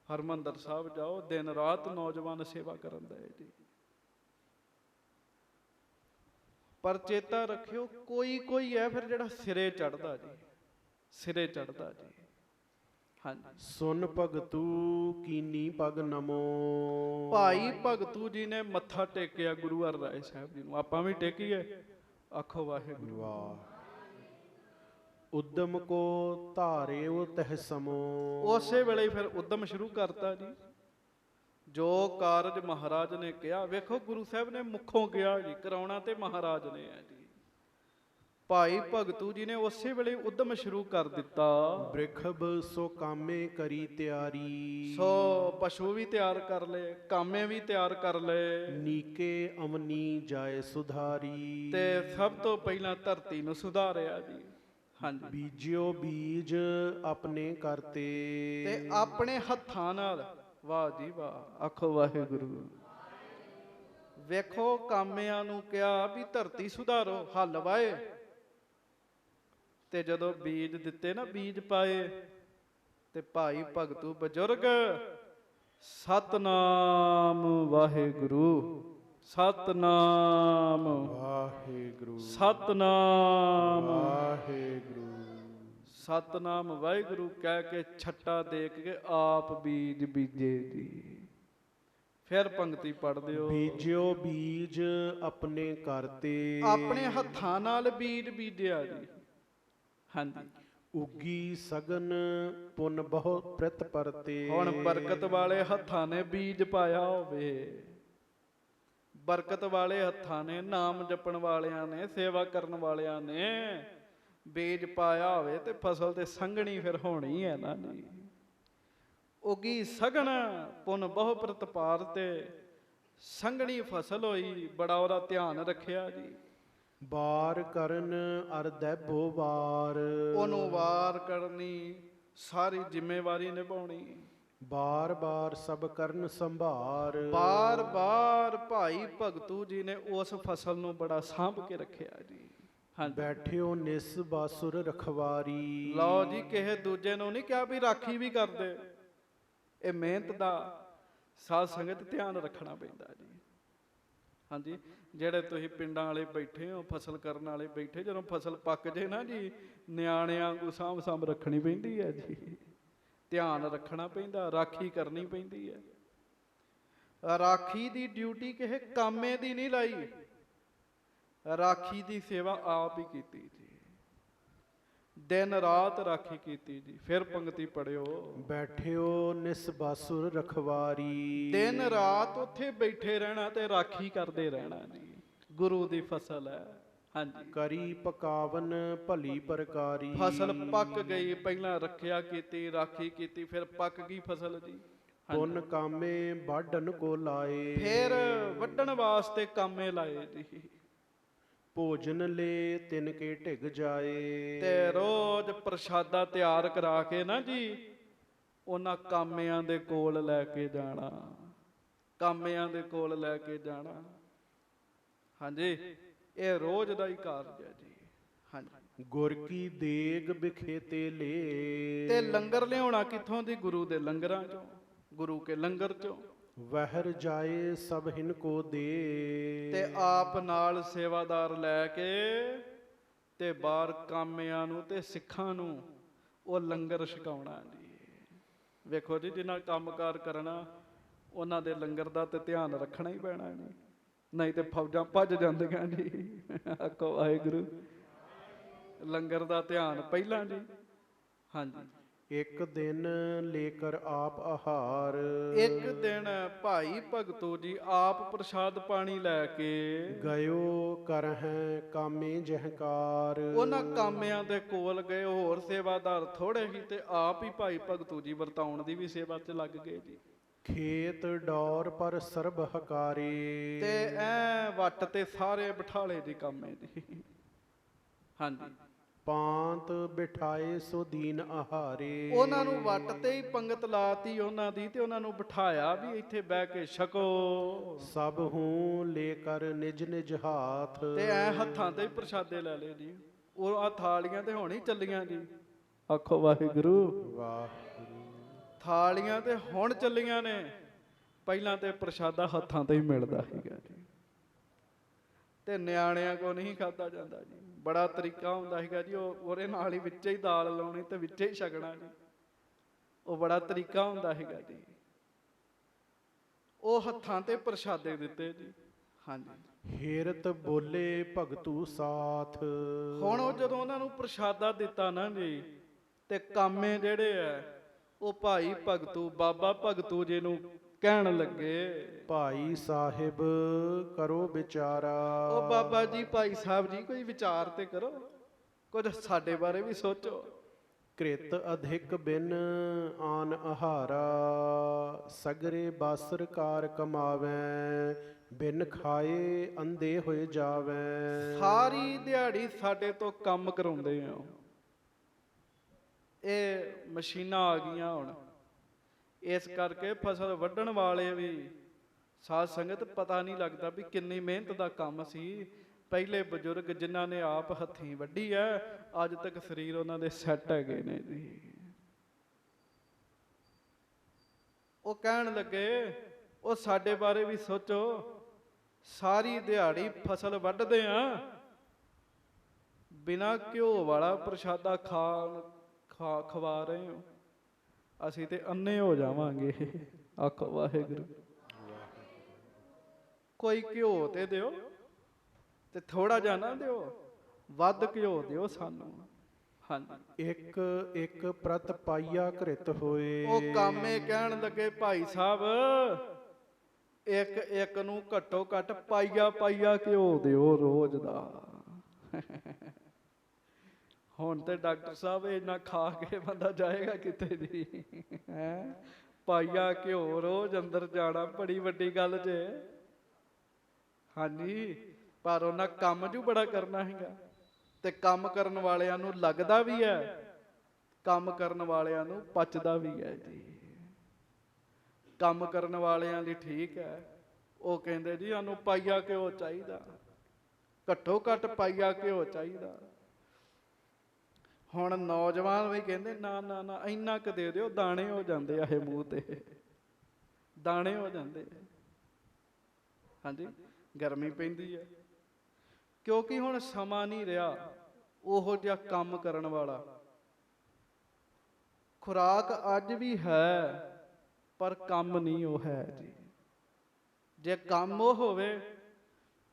ਹਰਿਮੰਦਰ ਸਾਹਿਬ ਜਾਓ, ਦਿਨ ਰਾਤ ਨੌਜਵਾਨ ਸੇਵਾ ਕਰਨ ਦਾ ਹੈ ਜੀ। ਪਰ ਚੇਤਾ ਰੱਖਿਓ, ਕੋਈ ਕੋਈ ਹੈ ਫਿਰ ਜਿਹੜਾ ਸਿਰੇ ਚੜਦਾ ਜੀ, ਸਿਰੇ ਚੜਦਾ ਜੀ। ਹਾਂਜੀ। ਸੁਨ ਭਗਤੂ ਕੀਨੀ ਪਗ ਨਮੋ। ਭਾਈ ਭਗਤੂ ਜੀ ਨੇ ਮੱਥਾ ਟੇਕਿਆ ਗੁਰੂ ਹਰਿਰਾਏ ਸਾਹਿਬ ਜੀ ਨੂੰ। ਆਪਾਂ ਵੀ ਟੇਕੀਏ, ਆਖੋ ਵਾਹਿਗੁਰੂ। ਵਾਹ। ਉਦਮ ਕੋ ਧਾਰਿਓ ਤਹਿ ਸਮੋ। ਉਸੇ ਵੇਲੇ ਫਿਰ ਉਦਮ ਸ਼ੁਰੂ ਕਰਤਾ ਜੀ। ਜੋ ਕਾਰਜ ਮਹਾਰਾਜ ਨੇ ਕਿਹਾ, ਵੇਖੋ ਗੁਰੂ ਸਾਹਿਬ ਨੇ ਮੁਖੋਂ ਕਿਹਾ ਜੀ, ਕਰਾਉਣਾ ਤੇ ਮਹਾਰਾਜ ਨੇ ਹੈ ਜੀ। ਭਾਈ ਭਗਤੂ ਜੀ ਨੇ ਉਸੇ ਵੇਲੇ ਉਦਮ ਸ਼ੁਰੂ ਕਰ ਦਿੱਤਾ। ਬ੍ਰਿਖਬ ਸੋ ਕਾਮੇ ਕਰੀ ਤਿਆਰੀ। ਸੋ ਪਸ਼ੂ ਵੀ ਤਿਆਰ ਕਰ ਲਏ, ਕਾਮੇ ਵੀ ਤਿਆਰ ਕਰ ਲਏ, ਨੀਕੇ ਅਵਨੀ ਜਾਏ ਸੁਧਾਰੀ। ਤੇ ਸਭ ਤੋਂ ਪਹਿਲਾਂ ਧਰਤੀ ਨੂੰ ਸੁਧਾਰਿਆ ਜੀ। ਹਾਂਜੀ। ਬੀਜਿਓ ਬੀਜ ਆਪਣੇ ਕਰਤੇ। ਤੇ ਆਪਣੇ ਹੱਥਾਂ ਨਾਲ, ਵਾਹ ਜੀ ਵਾਹ, ਆਖੋ ਵਾਹਿਗੁਰੂ। ਵੇਖੋ ਕਾਮਿਆਂ ਨੂੰ ਕਿਹਾ ਵੀ ਧਰਤੀ ਸੁਧਾਰੋ, ਹੱਲ ਵਾਏ, ਤੇ ਜਦੋਂ ਬੀਜ ਦਿੱਤੇ ਨਾ, ਬੀਜ ਪਾਏ, ਤੇ ਭਾਈ ਭਗਤੂ ਬਜ਼ੁਰਗ ਸਤਨਾਮ ਵਾਹਿਗੁਰੂ, ਸਤਨਾਮ ਵਾਹਿਗੁਰੂ, ਸਤਨਾਮ ਵਾਹਿਗੁਰੂ, ਸਤਨਾਮ ਵਾਹਿਗੁਰੂ ਕਹਿ ਕੇ ਛੱਟਾ ਦੇ ਕੇ ਆਪ ਬੀਜ ਬੀਜੇ ਜੀ। ਫਿਰ ਪੰਕਤੀ ਪੜ੍ਹ ਦਿਓ। ਬੀਜਿਓ ਬੀਜ ਆਪਣੇ ਕਰਤੇ। ਆਪਣੇ ਹੱਥਾਂ ਨਾਲ ਬੀਜ ਬੀਜਿਆ ਜੀ। ਹਾਂਜੀ। ਉਗੀ ਸਗਨ ਪੁੰਨ ਬਹੁ ਪ੍ਰਿਤ ਪਰਤੇ। ਹੁਣ ਬਰਕਤ ਵਾਲੇ ਹੱਥਾਂ ਨੇ ਬੀਜ ਪਾਇਆ ਹੋਵੇ, ਬਰਕਤ ਵਾਲੇ ਹੱਥਾਂ ਨੇ, ਨਾਮ ਜਪਣ ਵਾਲਿਆਂ ਨੇ, ਸੇਵਾ ਕਰਨ ਵਾਲਿਆਂ ਨੇ ਬੀਜ ਪਾਇਆ ਹੋਵੇ, ਤੇ ਫਸਲ ਤੇ ਸੰਘਣੀ ਫਿਰ ਹੋਣੀ ਹੈ ਨਾ ਜੀ। ਉਗੀ ਸਗਨ ਪੁੰਨ ਬਹੁ ਪ੍ਰਿਤ ਪਾਰ, ਤੇ ਸੰਘਣੀ ਫਸਲ ਹੋਈ, ਬੜਾ ਉਹਦਾ ਧਿਆਨ ਰੱਖਿਆ ਜੀ। ਬਾਰ ਕਰਨ ਅਰ ਦੈਬੋ ਵਾਰ। ਉਹਨੂੰ ਵਾਰ ਕਰਨੀ, ਸਾਰੀ ਜ਼ਿੰਮੇਵਾਰੀ ਨਿਭਾਉਣੀ। ਬਾਰ ਬਾਰ ਸਭ ਕਰਨ ਸੰਭਾਰ। ਬਾਰ ਬਾਰ ਭਾਈ ਭਗਤੂ ਜੀ ਨੇ ਉਸ ਫਸਲ ਨੂੰ ਬੜਾ ਸਾਂਭ ਕੇ ਰੱਖਿਆ ਜੀ। ਹਾਂਜੀ। ਬੈਠਿਓ ਨਿਸ ਬਾਸੁਰ ਰਖਵਾਰੀ। ਲਓ ਜੀ, ਕਿਸੇ ਦੂਜੇ ਨੂੰ ਨਹੀਂ ਕਿਹਾ ਵੀ ਰਾਖੀ ਵੀ ਕਰਦੇ। ਇਹ ਮਿਹਨਤ ਦਾ ਸਾਧ ਸੰਗਤ ਧਿਆਨ ਰੱਖਣਾ ਪੈਂਦਾ ਜੀ। ਹਾਂਜੀ। ਜਿਹੜੇ ਤੁਸੀਂ ਪਿੰਡਾਂ ਵਾਲੇ ਬੈਠੇ ਹੋ, ਫਸਲ ਕਰਨ ਵਾਲੇ ਬੈਠੇ, ਜਦੋਂ ਫਸਲ ਪੱਕ ਜੇ ਨਾ ਜੀ, ਨਿਆਣਿਆਂ ਨੂੰ ਸਾਂਭ ਰੱਖਣੀ ਪੈਂਦੀ ਹੈ ਜੀ। ਧਿਆਨ ਰੱਖਣਾ ਪੈਂਦਾ, ਰਾਖੀ ਕਰਨੀ ਪੈਂਦੀ ਹੈ। ਰਾਖੀ ਦੀ ਡਿਊਟੀ ਕਿਸੇ ਕਾਮੇ ਦੀ ਨਹੀਂ ਲਾਈ, ਰਾਖੀ ਦੀ ਸੇਵਾ ਆਪ ਹੀ ਕੀਤੀ ਜੀ। ਦਿਨ ਰਾਤ ਰਾਖੀ ਕੀਤੀ ਜੀ। ਫਿਰ ਪੰਕਤੀ ਪੜਿਓ। ਬੈਠਿਓ ਨਿਸ ਬਾਸੁਰ ਰਖਵਾਰੀ। ਦਿਨ ਰਾਤ ਉੱਥੇ ਬੈਠੇ ਰਹਿਣਾ ਤੇ ਰਾਖੀ ਕਰਦੇ ਰਹਿਣਾ ਜੀ। ਗੁਰੂ ਦੀ ਫਸਲ ਹੈ। ਹਾਂਜੀ। ਕਰੀ ਪਕਾਵਨ ਭਲੀ ਪ੍ਰਕਾਰੀ। ਫਸਲ ਪੱਕ ਗਈ, ਪਹਿਲਾਂ ਰੱਖਿਆ ਕੀਤੀ, ਰਾਖੀ ਕੀਤੀ, ਫਿਰ ਪੱਕ ਗਈ ਫਸਲ ਜੀ। ਪੁੰਨ ਕਾਮੇ ਵਾਢਣ ਕੋ ਲਾਏ। ਫਿਰ ਵੱਢਣ ਵਾਸਤੇ ਕਾਮੇ ਲਾਏ ਜੀ। ਭੋਜਨ ਲੈ ਤਿਨ ਕੇ ਢਿਗ ਜਾਏ। ਤੇ ਰੋਜ਼ ਪ੍ਰਸ਼ਾਦਾ ਤਿਆਰ ਕਰਾ ਕੇ ਨਾ ਜੀ, ਉਹਨਾਂ ਕਾਮਿਆਂ ਦੇ ਕੋਲ ਲੈ ਕੇ ਜਾਣਾ, ਕਾਮਿਆਂ ਦੇ ਕੋਲ ਲੈ ਕੇ ਜਾਣਾ। ਹਾਂਜੀ। ਇਹ ਰੋਜ਼ ਦਾ ਹੀ ਕਾਰਜ ਹੈ ਜੀ। ਹਾਂਜੀ। ਗੁਰ ਕੀ ਦੇਗ ਬਿਖੇ ਤੇ ਲੇ। ਤੇ ਲੰਗਰ ਲਿਆਉਣਾ ਕਿੱਥੋਂ ਦੀ? ਗੁਰੂ ਦੇ ਲੰਗਰਾਂ ਚੋਂ, ਗੁਰੂ ਕੇ ਲੰਗਰ ਚੋਂ। ਵਹਿਰ ਜਾਏ ਸਭ ਹਿਨ ਕੋ ਦੇ। ਤੇ ਆਪ ਨਾਲ ਸੇਵਾਦਾਰ ਲੈ ਕੇ ਤੇ ਬਾਹਰ ਕਾਮਿਆਂ ਨੂੰ ਤੇ ਸਿੱਖਾਂ ਨੂੰ ਉਹ ਲੰਗਰ ਛਕਾਉਣਾ ਜੀ। ਵੇਖੋ ਜੀ, ਜਿਨ੍ਹਾਂ ਕੰਮਕਾਰ ਕਰਨਾ ਉਹਨਾਂ ਦੇ ਲੰਗਰ ਦਾ ਤੇ ਧਿਆਨ ਰੱਖਣਾ ਹੀ ਪੈਣਾ ਜੀ, ਨਹੀਂ ਤੇ ਫੌਜਾਂ ਭੱਜ ਜਾਂਦੀਆਂ ਜੀ। ਆਖੋ ਵਾਹਿਗੁਰੂ। ਲੰਗਰ ਦਾ ਧਿਆਨ ਪਹਿਲਾਂ ਜੀ। ਹਾਂਜੀ। ਇੱਕ ਦਿਨ ਲੇਕਰ ਆਪ ਆਹਾਰ। ਇੱਕ ਦਿਨ ਭਾਈ ਭਗਤੂ ਜੀ ਆਪ ਪ੍ਰਸ਼ਾਦ ਪਾਣੀ ਲੈ ਕੇ ਗਇਓ ਕਰਹਿ ਕਾਮੇ ਜਹਕਾਰ। ਉਹਨਾਂ ਕਾਮਿਆਂ ਦੇ ਕੋਲ ਗਏ, ਹੋਰ ਸੇਵਾਦਾਰ ਥੋੜੇ ਹੀ, ਤੇ ਆਪ ਹੀ ਭਾਈ ਭਗਤੂ ਜੀ ਵਰਤਾਉਣ ਦੀ ਵੀ ਸੇਵਾ 'ਚ ਲੱਗ ਗਏ ਜੀ। ਖੇਤ ਡੌਰ ਪਰ ਸਰਬ ਹਕਾਰੇ। ਤੇ ਐ ਵੱਟ ਤੇ ਸਾਰੇ ਬਿਠਾਲੇ ਜੀ ਕਾਮੇ ਜੀ। ਹਾਂਜੀ। ਪਾਂਤ ਬਿਠਾਏ ਸੋ ਦੀਨ ਆਹਾਰੇ। ਉਹਨਾਂ ਨੂੰ ਵੱਟ ਤੇ ਹੀ ਪੰਗਤ ਲਾਤੀ ਉਹਨਾਂ ਦੀ, ਤੇ ਉਹਨਾਂ ਨੂੰ ਬਿਠਾਇਆ ਵੀ ਇੱਥੇ ਬਹਿ ਕੇ ਛਕੋ। ਸਭ ਹੂੰ ਲੈ ਕਰ ਨਿਜ ਨਿਜ ਹਾਥ। ਤੇ ਐ ਹੱਥਾਂ ਤੇ ਹੀ ਪ੍ਰਸ਼ਾਦੇ ਲੈ ਲਏ ਜੀ। ਉਹ ਆ ਥਾਲੀਆਂ ਤੇ ਹੁਣ ਹੀ ਚੱਲੀਆਂ ਜੀ। ਆਖੋ ਵਾਹਿਗੁਰੂ। ਵਾਹਿਗੁਰੂ। ਥਾਲੀਆਂ ਤੇ ਹੁਣ ਚੱਲੀਆਂ ਨੇ, ਪਹਿਲਾਂ ਤੇ ਪ੍ਰਸ਼ਾਦਾ ਹੱਥਾਂ ਤੇ ਹੀ ਮਿਲਦਾ ਸੀਗਾ ਜੀ। ਤੇ ਨਿਆਣਿਆਂ ਕੋ ਨਹੀਂ ਖਾਧਾ ਜਾਂਦਾ ਜੀ। ਬੜਾ ਤਰੀਕਾ ਹੁੰਦਾ ਸੀਗਾ ਜੀ। ਉਹ ਉਹਦੇ ਨਾਲ ਹੀ ਵਿੱਚੇ ਹੀ ਦਾਲ ਲਾਉਣੀ ਤੇ ਵਿੱਚੇ ਹੀ ਛਕਣਾ ਜੀ। ਉਹ ਬੜਾ ਤਰੀਕਾ ਹੁੰਦਾ ਹੈਗਾ ਜੀ। ਉਹ ਹੱਥਾਂ ਤੇ ਪ੍ਰਸ਼ਾਦੇ ਦਿੱਤੇ ਜੀ। ਹਾਂਜੀ। ਹੇਰਤ ਬੋਲੇ ਭਗਤੂ ਸਾਥ। ਹੁਣ ਉਹ ਜਦੋਂ ਉਹਨਾਂ ਨੂੰ ਪ੍ਰਸ਼ਾਦਾ ਦਿੱਤਾ ਨਾ ਜੀ, ਤੇ ਕਾਮੇ ਜਿਹੜੇ ਆ ਉਹ ਭਾਈ ਭਗਤੂ, ਬਾਬਾ ਭਗਤੂ ਜੀ ਨੂੰ ਕਹਿਣ ਲੱਗੇ, ਭਾਈ ਸਾਹਿਬ ਕਰੋ ਵਿਚਾਰਾ। ਉਹ ਬਾਬਾ ਜੀ, ਭਾਈ ਸਾਹਿਬ ਜੀ, ਕੋਈ ਵਿਚਾਰ ਤੇ ਕਰੋ, ਕੁਝ ਸਾਡੇ ਬਾਰੇ ਵੀ ਸੋਚੋ। ਕ੍ਰਿਤ ਅਧਿਕ ਬਿਨ ਆਨ ਆਹਾਰਾ, ਸਗਰੇ ਬਾਸਰ ਕਾਰ ਕਮਾਵੈ, ਬਿਨ ਖਾਏ ਅੰਧੇ ਹੋਏ ਜਾਵੈ। ਸਾਰੀ ਦਿਹਾੜੀ ਸਾਡੇ ਤੋਂ ਕੰਮ ਕਰਾਉਂਦੇ ਆ। ਇਹ ਮਸ਼ੀਨਾਂ ਆ ਗਈਆਂ ਹੁਣ, ਇਸ ਕਰਕੇ ਫਸਲ ਵੱਢਣ ਵਾਲੇ ਵੀ ਸਾਧ ਸੰਗਤ ਪਤਾ ਨਹੀਂ ਲੱਗਦਾ ਵੀ ਕਿੰਨੀ ਮਿਹਨਤ ਦਾ ਕੰਮ ਸੀ। ਪਹਿਲੇ ਬਜ਼ੁਰਗ ਜਿਨ੍ਹਾਂ ਨੇ ਆਪ ਹੱਥੀਂ ਵੱਢੀ ਹੈ, ਅੱਜ ਤੱਕ ਸਰੀਰ ਉਹਨਾਂ ਦੇ ਸੈੱਟ ਹੈਗੇ ਨੇ ਜੀ। ਉਹ ਕਹਿਣ ਲੱਗੇ, ਉਹ ਸਾਡੇ ਬਾਰੇ ਵੀ ਸੋਚੋ, ਸਾਰੀ ਦਿਹਾੜੀ ਫਸਲ ਵੱਢਦੇ ਆ, ਬਿਨਾਂ ਘਿਓ ਵਾਲਾ ਪ੍ਰਸ਼ਾਦਾ ਖਵਾ ਰਹੇ ਹੋ, ਅਸੀਂ ਤੇ ਅੰਨੇ ਹੋ ਜਾਵਾਂਗੇ। ਆਖੋ ਵਾਹਿਗੁਰੂ। ਕੋਈ ਘਿਓ ਤੇ ਦਿਓ, ਤੇ ਥੋੜਾ ਜਿਹਾ ਨਾ ਦਿਓ, ਵੱਧ ਘਿਓ ਦਿਓ ਸਾਨੂੰ। ਹਾਂਜੀ। ਇੱਕ ਇੱਕ ਪ੍ਰਤ ਪਾਈਆ ਘ੍ਰਿਤ ਹੋਏ। ਉਹ ਕਾਮੇ ਕਹਿਣ ਲੱਗੇ, ਭਾਈ ਸਾਹਿਬ ਇੱਕ ਇੱਕ ਨੂੰ ਘੱਟੋ ਘੱਟ ਪਾਈਆ ਪਾਈਆ ਘਿਓ ਦਿਓ ਰੋਜ਼ ਦਾ। ਹੁਣ ਤੇ ਡਾਕਟਰ ਸਾਹਿਬ ਇੰਨਾ ਖਾ ਕੇ ਬੰਦਾ ਜਾਏਗਾ ਕਿਤੇ ਜੀ, ਹੈ? ਪਾਈਆ ਘਿਓ ਰੋਜ਼ ਅੰਦਰ ਜਾਣਾ ਬੜੀ ਵੱਡੀ ਗੱਲ ਜੇ। ਹਾਂਜੀ, ਪਰ ਉਹਨਾਂ ਕੰਮ ਜੂ ਬੜਾ ਕਰਨਾ ਹੈਗਾ, ਤੇ ਕੰਮ ਕਰਨ ਵਾਲਿਆਂ ਨੂੰ ਲੱਗਦਾ ਵੀ ਹੈ, ਕੰਮ ਕਰਨ ਵਾਲਿਆਂ ਨੂੰ ਪਚਦਾ ਵੀ ਹੈ ਜੀ। ਕੰਮ ਕਰਨ ਵਾਲਿਆਂ ਲਈ ਠੀਕ ਹੈ, ਉਹ ਕਹਿੰਦੇ ਜੀ ਸਾਨੂੰ ਪਾਈਆ ਘਿਓ ਚਾਹੀਦਾ, ਘੱਟੋ ਘੱਟ ਪਾਈਆ ਘਿਓ ਚਾਹੀਦਾ। ਹੁਣ ਨੌਜਵਾਨ ਵੀ ਕਹਿੰਦੇ ਨਾ ਨਾ ਨਾ, ਇੰਨਾ ਕੁ ਦੇ ਦਿਓ, ਦਾਣੇ ਹੋ ਜਾਂਦੇ ਆ ਇਹ ਮੂੰਹ ਤੇ, ਦਾਣੇ ਹੋ ਜਾਂਦੇ। ਹਾਂਜੀ, ਗਰਮੀ ਪੈਂਦੀ ਹੈ, ਕਿਉਂਕਿ ਹੁਣ ਸਮਾਂ ਨਹੀਂ ਰਿਹਾ ਉਹੋ ਜਿਹਾ ਕੰਮ ਕਰਨ ਵਾਲਾ। ਖੁਰਾਕ ਅੱਜ ਵੀ ਹੈ, ਪਰ ਕੰਮ ਨਹੀਂ ਉਹ ਹੈ ਜੀ। ਜੇ ਕੰਮ ਉਹ ਹੋਵੇ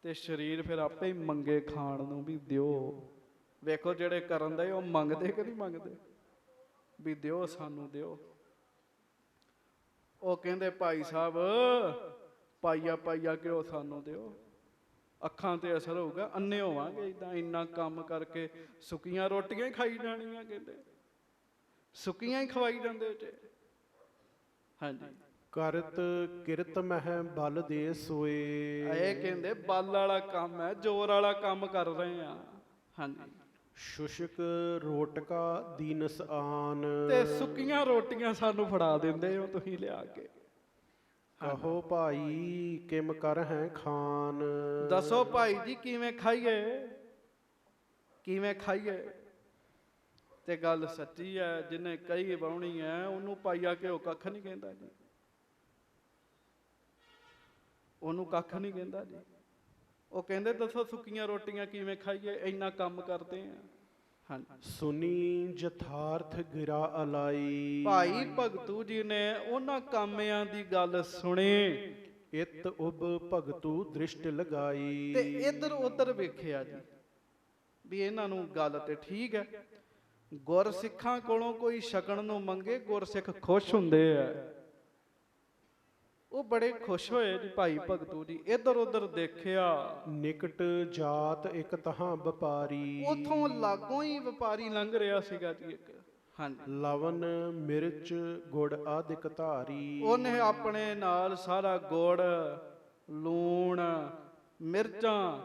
ਤੇ ਸਰੀਰ ਫਿਰ ਆਪੇ ਹੀ ਮੰਗੇ ਖਾਣ ਨੂੰ ਵੀ ਦਿਓ। ਵੇਖੋ ਜਿਹੜੇ ਕਰਨ ਦੇ ਉਹ ਮੰਗਦੇ ਕਿ ਨਹੀਂ ਮੰਗਦੇ, ਵੀ ਦਿਓ ਸਾਨੂੰ ਦਿਓ। ਉਹ ਕਹਿੰਦੇ ਭਾਈ ਸਾਹਿਬ ਪਾਈਆ ਪਾਈਆ ਘਿਓ ਸਾਨੂੰ ਦਿਓ, ਅੱਖਾਂ ਤੇ ਅਸਰ ਹੋਊਗਾ, ਅੰਨੇ ਹੋਵਾਂਗੇ ਏਦਾਂ ਇੰਨਾ ਕੰਮ ਕਰਕੇ। ਸੁੱਕੀਆਂ ਰੋਟੀਆਂ ਹੀ ਖਾਈ ਜਾਣੀਆਂ, ਕਹਿੰਦੇ ਸੁੱਕੀਆਂ ਹੀ ਖਵਾਈ ਜਾਂਦੇ ਜੇ। ਹਾਂਜੀ। ਕਰਤ ਕਿਰਤ ਮਹਿ ਬਲ ਦੇ ਸੋਏ। ਇਹ ਕਹਿੰਦੇ ਬਲ ਵਾਲਾ ਕੰਮ ਹੈ, ਜ਼ੋਰ ਵਾਲਾ ਕੰਮ ਕਰ ਰਹੇ ਆ। ਹਾਂਜੀ। ਸ਼ੁਸ਼ਕ ਰੋਟਕਾ ਦੀਨਸ ਆਨ। ਤੇ ਸੁੱਕੀਆਂ ਰੋਟੀਆਂ ਸਾਨੂੰ ਫੜਾ ਦਿੰਦੇ ਹੋ ਤੁਸੀਂ ਲਿਆ ਕੇ। ਕਹੋ ਭਾਈ ਕਿਮ ਕਰ ਹੈ ਖਾਨ। ਦੱਸੋ ਭਾਈ ਜੀ ਕਿਵੇਂ ਖਾਈਏ, ਕਿਵੇਂ ਖਾਈਏ? ਤੇ ਗੱਲ ਸੱਚੀ ਹੈ, ਜਿਹਨੇ ਕਹੀ ਬਾਉਣੀ ਹੈ ਉਹਨੂੰ ਪਾਈਆ ਘਿਓ ਕੱਖ ਨਹੀਂ ਕਹਿੰਦਾ ਜੀ, ਉਹਨੂੰ ਕੱਖ ਨਹੀਂ ਕਹਿੰਦਾ ਜੀ। ਉਹ ਕਹਿੰਦੇ ਦੱਸੋ ਸੁੱਕੀਆਂ ਰੋਟੀਆਂ ਕਿਵੇਂ ਖਾਈਏ, ਇੰਨਾ ਕੰਮ ਕਰਦੇ ਆ। ਹਾਂਜੀ। ਸੁਨੀ ਜਥਾਰਥ ਗਿਰਾ ਅਲਾਈ। ਭਾਈ ਭਗਤੂ ਜੀ ਨੇ ਉਹਨਾਂ ਕਾਮਿਆਂ ਦੀ ਗੱਲ ਸੁਣੀ, ਇਤ ਉਬ ਭਗਤੂ ਦ੍ਰਿਸ਼ਟ ਲਗਾਈ। ਤੇ ਇੱਧਰ ਉੱਧਰ ਵੇਖਿਆ ਜੀ, ਵੀ ਇਹਨਾਂ ਨੂੰ ਗੱਲ ਤੇ ਠੀਕ ਹੈ। ਗੁਰਸਿੱਖਾਂ ਕੋਲੋਂ ਕੋਈ ਛਕਣ ਨੂੰ ਮੰਗੇ, ਗੁਰਸਿੱਖ ਖੁਸ਼ ਹੁੰਦੇ ਆ। ਉਹ ਬੜੇ ਖੁਸ਼ ਹੋਏ ਜੀ ਭਾਈ ਭਗਤੂ ਜੀ। ਇੱਧਰ ਉੱਧਰ ਦੇਖਿਆ, ਨਿਕਟ ਜਾਤ ਇੱਕ ਤਹਾਂ ਵਪਾਰੀ। ਉਥੋਂ ਲਾਗੋਂ ਹੀ ਵਪਾਰੀ ਲੰਘ ਰਿਹਾ ਸੀਗਾ ਜੀ ਇੱਕ। ਹਾਂਜੀ। ਲਵਨ ਮਿਰਚ ਗੁੜ ਆਦਿਕ ਧਾਰੀ। ਉਹਨੇ ਆਪਣੇ ਨਾਲ ਸਾਰਾ ਗੁੜ, ਲੂਣ, ਮਿਰਚਾਂ,